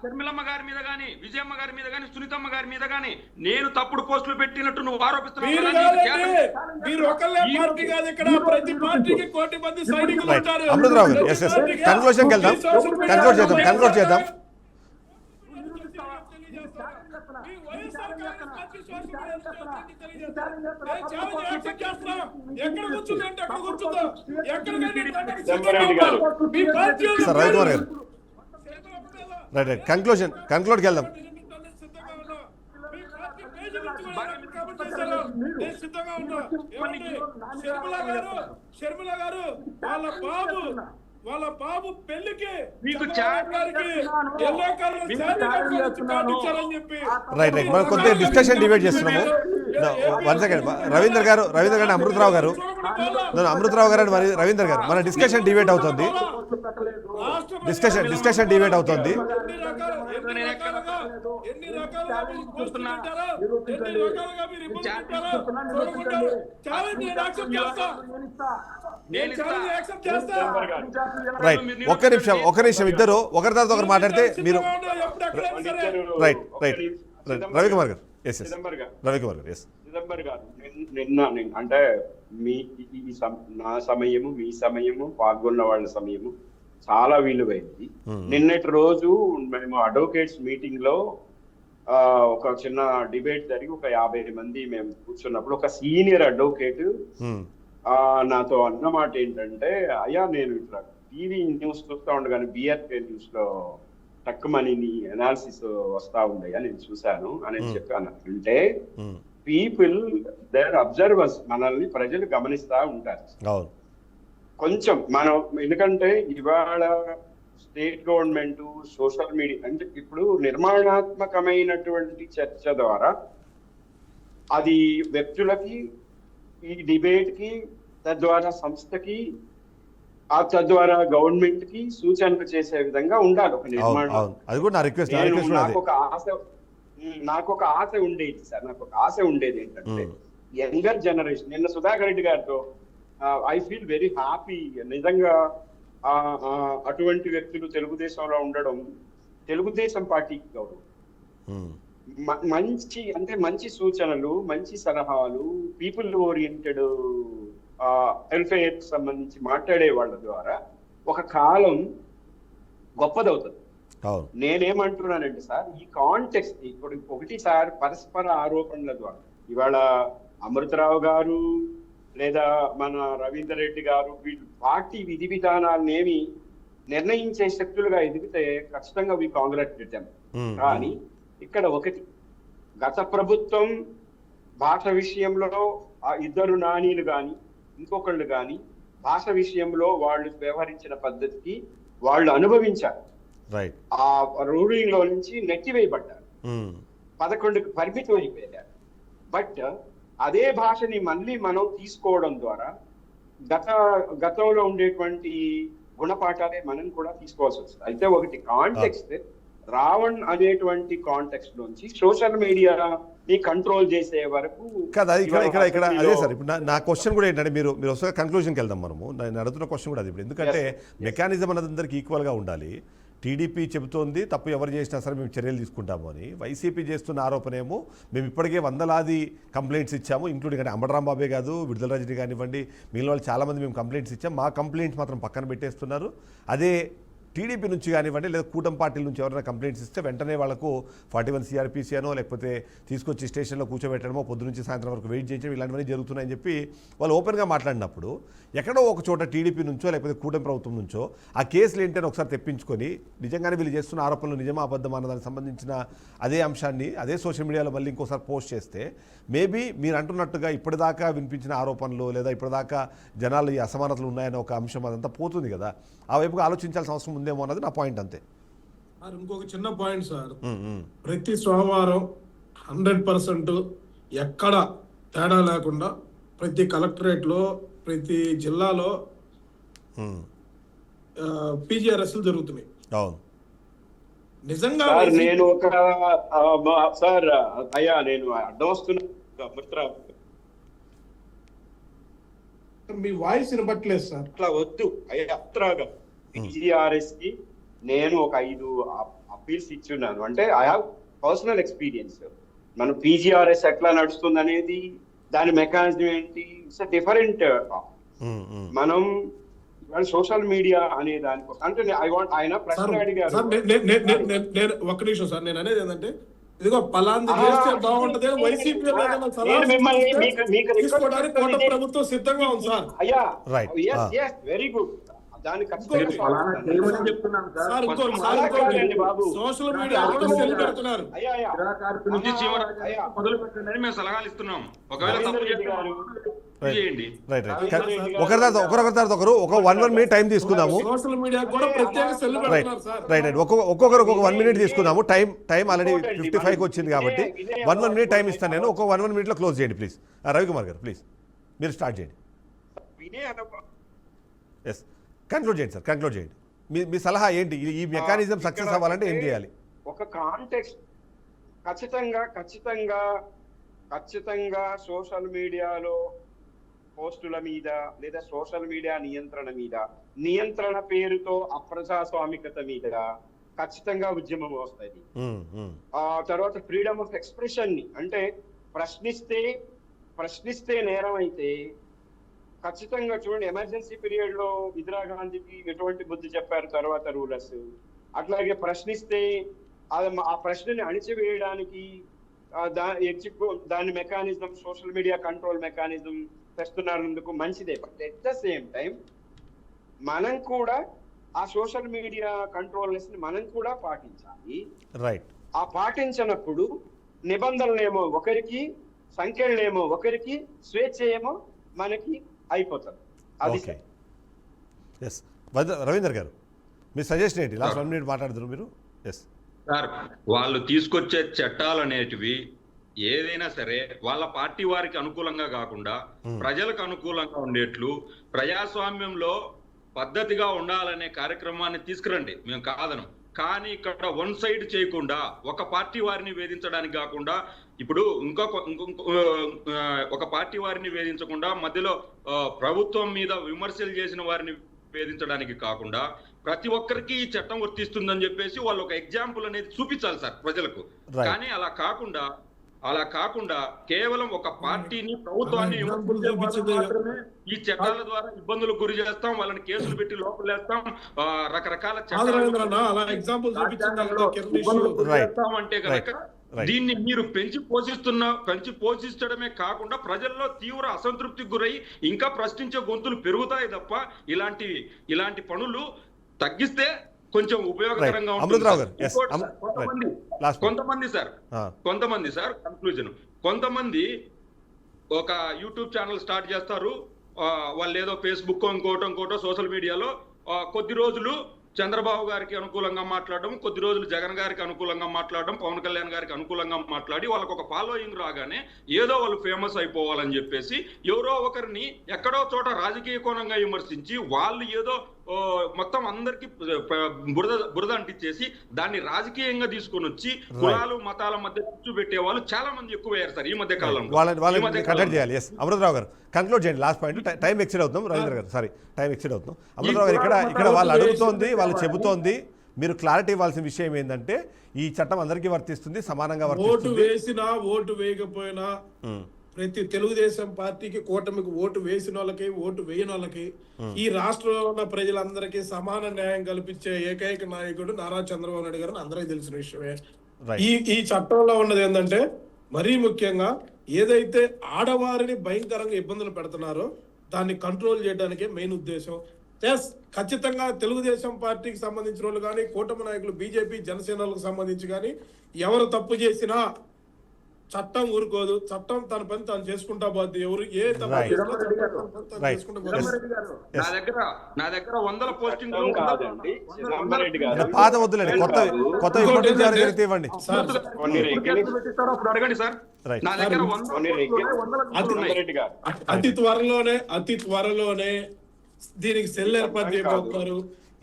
షర్మిలమ్మ గారి మీద గాని, విజయమ్మ గారి మీద గాని, సునీతమ్మ గారి మీద గాని నేను తప్పుడు పోస్టులు పెట్టినట్టు నువ్వు ఆరోపిస్తున్నావు. మీరు ఒకళ్ళే పార్టీ కాదు, ఇక్కడ ప్రతి పార్టీకి 1 కోటి మంది సైనికులు ఉంటారు. అమృతరావు గారు, కన్క్లూజన్కి వెళ్దాం. కన్క్లూడ్ చేద్దాం. సార్ రవికుమార్ గారు, రైట్ కన్క్లూడ్కి వెళ్దాం. షర్మిల గారు వాళ్ళ బాబు పెళ్లికి రైట్ మనం కొద్దిగా డిస్కషన్ డిబేట్ చేస్తున్నాము. 1 సెకండ్. రవీంద్ర గారు, అమృతరావు గారు, రవీంద్ర గారు, మన డిస్కషన్ డిబేట్ అవుతుంది. డిస్కషన్ డిబేట్ అవుతుంది. రైట్, ఒక్క నిమిషం ఇద్దరు ఒకరి తర్వాత ఒకరు మాట్లాడితే మీరు. రైట్ రవికుమార్ గారు, రవికుమార్ గారు, చిదంబర్ గారు, నిన్న అంటే నా సమయము, మీ సమయము, పాల్గొన్న వాళ్ళ సమయము చాలా విలువైంది. నిన్నటి రోజు మేము అడ్వకేట్స్ మీటింగ్ లో ఒక చిన్న డిబేట్ జరిగి ఒక 50 మంది మేము కూర్చున్నప్పుడు ఒక సీనియర్ అడ్వకేట్ నాతో అన్నమాట ఏంటంటే, అయ్యా నేను ఇట్లా టీవీ న్యూస్ చూస్తా ఉండగానే బిఆర్కే న్యూస్ లో టక్కుమని అనాలిసిస్ వస్తా ఉందయ్యా నేను చూశాను అని చెప్పాను. అంటే పీపుల్ దేర్ అబ్జర్వర్స్, మనల్ని ప్రజలు గమనిస్తా ఉంటారు. కొంచెం మనం, ఎందుకంటే ఇవాళ స్టేట్ గవర్నమెంట్, సోషల్ మీడియా, అంటే ఇప్పుడు నిర్మాణాత్మకమైనటువంటి చర్చ ద్వారా అది వ్యక్తులకి, ఈ డిబేట్ కి, తద్వారా సంస్థకి, తద్వారా గవర్నమెంట్ కి సూచనలు చేసే విధంగా ఉండాలి ఒక నిర్మాణం. నాకు ఒక ఆశ ఉండేది సార్, ఏంటంటే యంగర్ జనరేషన్, నిన్న సుధాకర్ రెడ్డి గారితో ఐ ఫీల్ వెరీ హ్యాపీ. నిజంగా అటువంటి వ్యక్తులు తెలుగుదేశంలో ఉండడం తెలుగుదేశం పార్టీకి గౌరవం. మంచి సూచనలు, మంచి సలహాలు, పీపుల్ ఓరియంటెడ్ వెల్ఫేర్ సంబంధించి మాట్లాడే వాళ్ళ ద్వారా ఒక కాలం గొప్పదవుతుంది. నేనేమంటున్నానంటే సార్, ఈ కాంటెక్స్ట్ ఇప్పుడు ఒకటి సార్, పరస్పర ఆరోపణల ద్వారా ఇవాళ అమృతరావు గారు లేదా మన రవీందర్ రెడ్డి గారు వీళ్ళు పార్టీ విధి విధానాలనేమి నిర్ణయించే శక్తులుగా ఎదిగితే ఖచ్చితంగా వి కాంగ్రాచులేట్ దెం. కానీ ఇక్కడ ఒకటి, గత ప్రభుత్వం భాష విషయంలో ఆ ఇద్దరు నానీలు కానీ ఇంకొకళ్ళు కానీ భాష విషయంలో వాళ్ళు వ్యవహరించిన పద్ధతికి వాళ్ళు అనుభవించారు. ఆ రూలింగ్ లో నుంచి నెట్టివేయబడ్డారు, 11కి పరిమితం అయిపోయారు. బట్ అదే భాషని మళ్ళీ మనం తీసుకోవడం ద్వారా గతంలో ఉండేటువంటి గుణపాఠాలే మనం కూడా తీసుకోవాల్సి వస్తుంది. అయితే ఒకటి కాంటెక్స్ట్ రావణ్ అనేటువంటి కాంటెక్స్ట్ నుంచి సోషల్ మీడియాని కంట్రోల్ చేసే వరకు కదా ఇక్కడ అదే సార్. ఇప్పుడు నా క్వశ్చన్ కూడా ఏంటంటే మీరు ఒకసారి కన్క్లూజన్కి వెళ్దాం మనము. నేను అడుగుతున్న క్వశ్చన్ కూడా అది. ఇప్పుడు ఎందుకంటే మెకానిజం అనేది అందరికీ ఈక్వల్గా ఉండాలి. టీడీపీ చెబుతోంది తప్పు ఎవరు చేసినా సరే మేము చర్యలు తీసుకుంటాము అని. వైసీపీ చేస్తున్న ఆరోపణ ఏమో మేము ఇప్పటికే వందలాది కంప్లైంట్స్ ఇచ్చాము, ఇంక్లూడింగ్ అంటే అంబటరాంబాబే కాదు, విడుదల రజని కానివ్వండి, మిగిలిన వాళ్ళు చాలామంది మేము కంప్లైంట్స్ ఇచ్చాం, మా కంప్లైంట్స్ మాత్రం పక్కన పెట్టేస్తున్నారు. అదే టీడీపీ నుంచి కానివ్వండి లేదా కూటమి పార్టీల నుంచి ఎవరైనా కంప్లైంట్స్ ఇస్తే వెంటనే వాళ్ళకు 41 CRPC అనో లేకపోతే తీసుకొచ్చి స్టేషన్లో కూర్చోబెట్టడమో, పొద్దు నుంచి సాయంత్రం వరకు వెయిట్ చేయడం, ఇలాంటివన్నీ జరుగుతున్నాయని చెప్పి వాళ్ళు ఓపెన్గా మాట్లాడినప్పుడు ఎక్కడో ఒక చోట టీడీపీ నుంచో లేకపోతే కూటమి ప్రభుత్వం నుంచో ఆ కేసులు ఏంటని ఒకసారి తెప్పించుకొని నిజంగానే వీళ్ళు చేస్తున్న ఆరోపణలు నిజమా అబద్ధమా అన్న దానికి సంబంధించిన అదే అంశాన్ని అదే సోషల్ మీడియాలో మళ్ళీ ఇంకోసారి పోస్ట్ చేస్తే మేబీ మీరు అంటున్నట్టుగా ఇప్పటిదాకా వినిపించిన ఆరోపణలు లేదా ఇప్పటిదాకా జనాలు ఈ అసమానతలు ఉన్నాయని ఒక అంశం అదంతా పోతుంది కదా. ఆ వైపుగా ఆలోచించాల్సిన అవసరం ఉందేమో అన్నది నా పాయింట్ అంతే. ఇంకొక చిన్న పాయింట్ సార్, ప్రతి సోమవారం 100% ఎక్కడ తేడా లేకుండా ప్రతి కలెక్టరేట్లో ప్రతి జిల్లాలో PGRS జరుగుతున్నాయి. అవును నిజంగా నేను ఒక సార్ అయ్యా నేను అడ్డం వస్తున్నా, మీ వాయిస్ వినపట్లేదు సార్. అట్లా వద్దు అయ్యా, అత్రాగా PGRS కి నేను ఒక 5 అపీల్స్ ఇచ్చున్నాను. అంటే ఐ హావ్ పర్సనల్ ఎక్స్పీరియన్స్. మనం PGRS ఎట్లా నడుస్తుంది అనేది దాని మెకానిజం ఏంటి, ఇట్స్ డిఫరెంట్. మనం సోషల్ మీడియా అనే దానికోసం అంటే ఆయన ప్రశ్న అడిగారు. ఒక్క నిమిషం సార్, నేను అనేది ఏంటంటే ఇదిగో పలాంది చేస్తే బాగుంటది వైసీపీ తీసుకోవడానికి కోట ప్రభుత్వం సిద్ధంగా ఉంది సార్. అయ్యా వెరీ గుడ్, దాని సోషల్ మీడియా పెడుతున్నారు. మొదలు పెట్టండి, మేము సలహాలు ఇస్తున్నాం. ఒకవేళ ఒకరి తర్వాత ఒకరు ఒక 1 minute టైం తీసుకుందాము. సోషల్ మీడియా కూడా ప్రత్యేక సెల్ పెడుతున్నారు సార్. రైట్ ఒక్కొక్కరు ఒక 1 minute తీసుకుందాము. టైం ఆల్రెడీ 55కి వచ్చింది కాబట్టి 1 minute టైం ఇస్తాను నేను. ఒక 1 minute క్లోజ్ చేయండి ప్లీజ్. రవికుమార్ గారు ప్లీజ్ మీరు స్టార్ట్ చేయండి. ఎస్ కంక్లూడ్ చేయండి సార్, కంక్లూడ్ చేయండి. మీ సలహా ఏంటి? ఈ మెకానిజం సక్సెస్ అవ్వాలంటే ఏం చేయాలి? ఒక కాంటెక్స్ట్ ఖచ్చితంగా సోషల్ మీడియాలో పోస్టుల మీద లేదా సోషల్ మీడియా నియంత్రణ పేరుతో అప్రజాస్వామికత మీద ఖచ్చితంగా ఉద్యమం వస్తుంది. ఆ తర్వాత ఫ్రీడమ్ ఆఫ్ ఎక్స్ప్రెషన్ ని అంటే ప్రశ్నిస్తే నేరం అయితే ఖచ్చితంగా చూడండి, ఎమర్జెన్సీ పీరియడ్ లో ఇందిరాగాంధీకి ఎటువంటి బుద్ధి చెప్పారు తర్వాత రూలర్స్. అట్లాగే ప్రశ్నిస్తే ఆ ప్రశ్నని అణిచివేయడానికి దాని mechanism social media control mechanism తెస్తున్నందుకు మంచిదే. But at the same time మనం కూడా ఆ సోషల్ మీడియా కంట్రోల్నెస్ ని మనం కూడా పాటించాలి. రైట్. ఆ పాటించినప్పుడు నిబంధనలేమో ఒకరికి, సంఖ్యలేమో ఒకరికి, స్వేచ్ఛ ఏమో మనకి అయిపోతుంది. అది రవీందర్ గారు మీ సజెషన్ ఏంటి? లాస్ట్ 1 minute మాట్లాడుతున్నారు మీరు. ఎస్ సార్, వాళ్ళు తీసుకొచ్చే చట్టాలు అనేటివి ఏదైనా సరే వాళ్ళ పార్టీ వారికి అనుకూలంగా కాకుండా ప్రజలకు అనుకూలంగా ఉండేట్లు ప్రజాస్వామ్యంలో పద్ధతిగా ఉండాలనే కార్యక్రమాన్ని తీసుకురండి, మేము కాదనం. కానీ ఇక్కడ 1 side చేయకుండా ఒక పార్టీ వారిని వేధించడానికి కాకుండా, ఇప్పుడు ఒక పార్టీ వారిని వేధించకుండా మధ్యలో ప్రభుత్వం మీద విమర్శలు చేసిన వారిని వేధించడానికి కాకుండా ప్రతి ఒక్కరికి ఈ చట్టం వర్తిస్తుందని చెప్పేసి వాళ్ళు ఒక ఎగ్జాంపుల్ అనేది చూపించాలి సార్ ప్రజలకు. కానీ అలా కాకుండా కేవలం ఒక పార్టీని, ప్రభుత్వాన్ని మాత్రమే ఈ చట్టాల ద్వారా ఇబ్బందులకు గురి చేస్తాం, వాళ్ళని కేసులు పెట్టి లోపలేస్తాం, రకరకాల అంటే కనుక దీన్ని మీరు పెంచి పోషించడమే కాకుండా ప్రజల్లో తీవ్ర అసంతృప్తికి గురై ఇంకా ప్రశ్నించే గొంతులు పెరుగుతాయి తప్ప ఇలాంటి పనులు తగ్గిస్తే కొంచెం ఉపయోగకరంగా ఉంటుంది. కొంతమంది సార్ కన్క్లూజన్, కొంతమంది ఒక యూట్యూబ్ ఛానల్ స్టార్ట్ చేస్తారు, వాళ్ళు ఏదో ఫేస్బుక్ ఇంకోటో సోషల్ మీడియాలో కొద్ది రోజులు చంద్రబాబు గారికి అనుకూలంగా మాట్లాడడం, కొద్ది రోజులు జగన్ గారికి అనుకూలంగా మాట్లాడడం, పవన్ కళ్యాణ్ గారికి అనుకూలంగా మాట్లాడి వాళ్ళకు ఒక ఫాలోయింగ్ రాగానే ఏదో వాళ్ళు ఫేమస్ అయిపోవాలని చెప్పేసి ఎవరో ఒకరిని ఎక్కడో చోట రాజకీయ కోణంగా విమర్శించి వాళ్ళు ఏదో ఓ, మొత్తం అందరికి బురద అంటించేసి దాన్ని రాజకీయంగా తీసుకొని వచ్చి కులాలు మతాల మధ్య చిచ్చు పెట్టే వాళ్ళు చాలా మంది ఎక్కువయ్యారు సార్ ఈ మధ్య కాలంలో. వాళ్ళని కండక్ట్ చేయాలి. ఎస్ అమృతరావు గారు కంక్లూడ్ చేయండి. Last point. టైం ఎక్సైడ్ అవుతున్నాం. రవీంద్ర గారు సారీ, టైం ఎక్సైడ్ అవుతున్నాం. అమృతరావు గారు ఇక్కడ వాళ్ళు అడుగుతోంది, వాళ్ళు చెబుతోంది, మీరు క్లారిటీ ఇవ్వాల్సిన విషయం ఏంటంటే ఈ చట్టం అందరికీ వర్తిస్తుంది, సమానంగా ఓటు వర్తిస్తుంది. వేసినా ఓటు వేయకపోయినా ప్రతి తెలుగుదేశం పార్టీకి కూటమికి ఓటు వేసిన వాళ్ళకి ఓటు వేయని వాళ్ళకి ఈ రాష్ట్రంలో ఉన్న ప్రజలందరికీ సమాన న్యాయం కల్పించే ఏకైక నాయకుడు నారా చంద్రబాబు నాయుడు గారు అందరికీ తెలిసిన విషయమే. ఈ చట్టంలో ఉన్నది ఏంటంటే మరీ ముఖ్యంగా ఏదైతే ఆడవారిని భయంకరంగా ఇబ్బందులు పెడుతున్నారో దాన్ని కంట్రోల్ చేయడానికే మెయిన్ ఉద్దేశం. ఖచ్చితంగా తెలుగుదేశం పార్టీకి సంబంధించిన వాళ్ళు కానీ కూటమి నాయకులు బీజేపీ జనసేనలకు సంబంధించి కానీ ఎవరు తప్పు చేసినా చట్టం ఊరుకోదు. చట్టం తన పని తాను చేసుకుంటా పోద్ది. ఎవరు ఏ తప్పు చేసినా చట్టం తన పని తాను చేసుకుంటా పోద్ది. నా దగ్గర 100 పోస్టింగ్లు కాదండి చిదంబరెడ్డి గారు. పాత వద్దులేండి, కొత్త జరిగితే ఇవ్వండి. అప్పుడు అడగండి సార్. Right. నా దగ్గర 100 గారు అతి త్వరలోనే దీనికి సెల్ ఏర్పాటు చేయబోతున్నారు.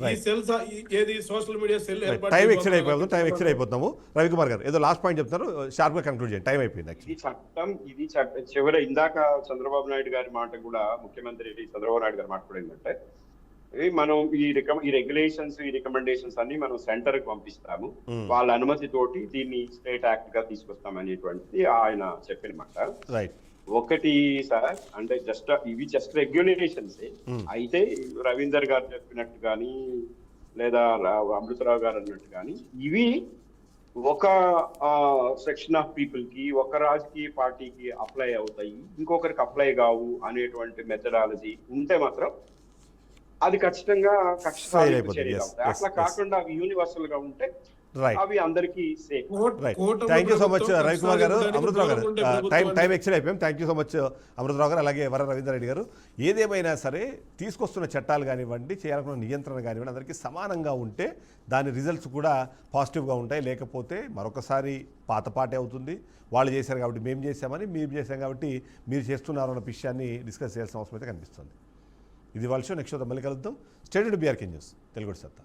ఈ సెల్స్ ఏది సోషల్ మీడియా సెల్ ఏర్పాటు టైం ఎక్సైడ్ అయిపోతున్నాము. రవికుమార్ గారు ఏదో లాస్ట్ పాయింట్ చెప్తున్నారు, షార్ప్ గా కంక్లూడ్ చేయండి. టైం అయిపోయింది. ఇది చట్టం చివరి ఇందాక చంద్రబాబు నాయుడు గారి మాట కూడా, ముఖ్యమంత్రి చంద్రబాబు నాయుడు గారి మాట కూడా ఏంటంటే మనం ఈ రెగ్యులేషన్స్ ఈ రికమెండేషన్స్ అన్ని మనం సెంటర్ కి పంపిస్తాము, వాళ్ళ అనుమతితోటి దీన్ని స్టేట్ యాక్ట్ గా తీసుకొస్తాం అనేటువంటిది ఆయన చెప్పిన మాట. రైట్. ఒకటి సార్, అంటే ఇవి జస్ట్ రెగ్యులేషన్స్ అయితే రవీందర్ గారు చెప్పినట్టు కానీ లేదా అమృతరావు గారు అన్నట్టు కానీ ఇవి ఒక సెక్షన్ ఆఫ్ పీపుల్ కి, ఒక రాజకీయ పార్టీకి అప్లై అవుతాయి, ఇంకొకరికి అప్లై కావు అనేటువంటి మెథడాలజీ ఉంటే మాత్రం అది ఖచ్చితంగా అట్లా కాకుండా అవి యూనివర్సల్ గా ఉంటే అవి అందరికీ safe. Thank you so much Ravikumar గారు, అమృతరావు గారు. టైం ఎక్సైడ్ అయిపోయాం. Thank you so much Amrutha Rao గారు, అలాగే వర రవీందర్ రెడ్డి గారు. ఏదేమైనా సరే తీసుకొస్తున్న చట్టాలు కానివ్వండి, చేయాలనుకున్న నియంత్రణ కానివ్వండి, అందరికీ సమానంగా ఉంటే దాని రిజల్ట్స్ కూడా పాజిటివ్గా ఉంటాయి. లేకపోతే మరొకసారి పాతపాటే అవుతుంది. వాళ్ళు చేశారు కాబట్టి మేము చేశామని, మీరు చేశాం కాబట్టి మీరు చేస్తున్నారు అన్న విషయాన్ని డిస్కస్ చేయాల్సిన అవసరం అయితే కనిపిస్తుంది. ఇది వాళ్ళ షో. నెక్స్ట్ షో మళ్ళీ కలుద్దాం. స్టేట్ బీఆర్కే న్యూస్ తెలుగు సత్తా.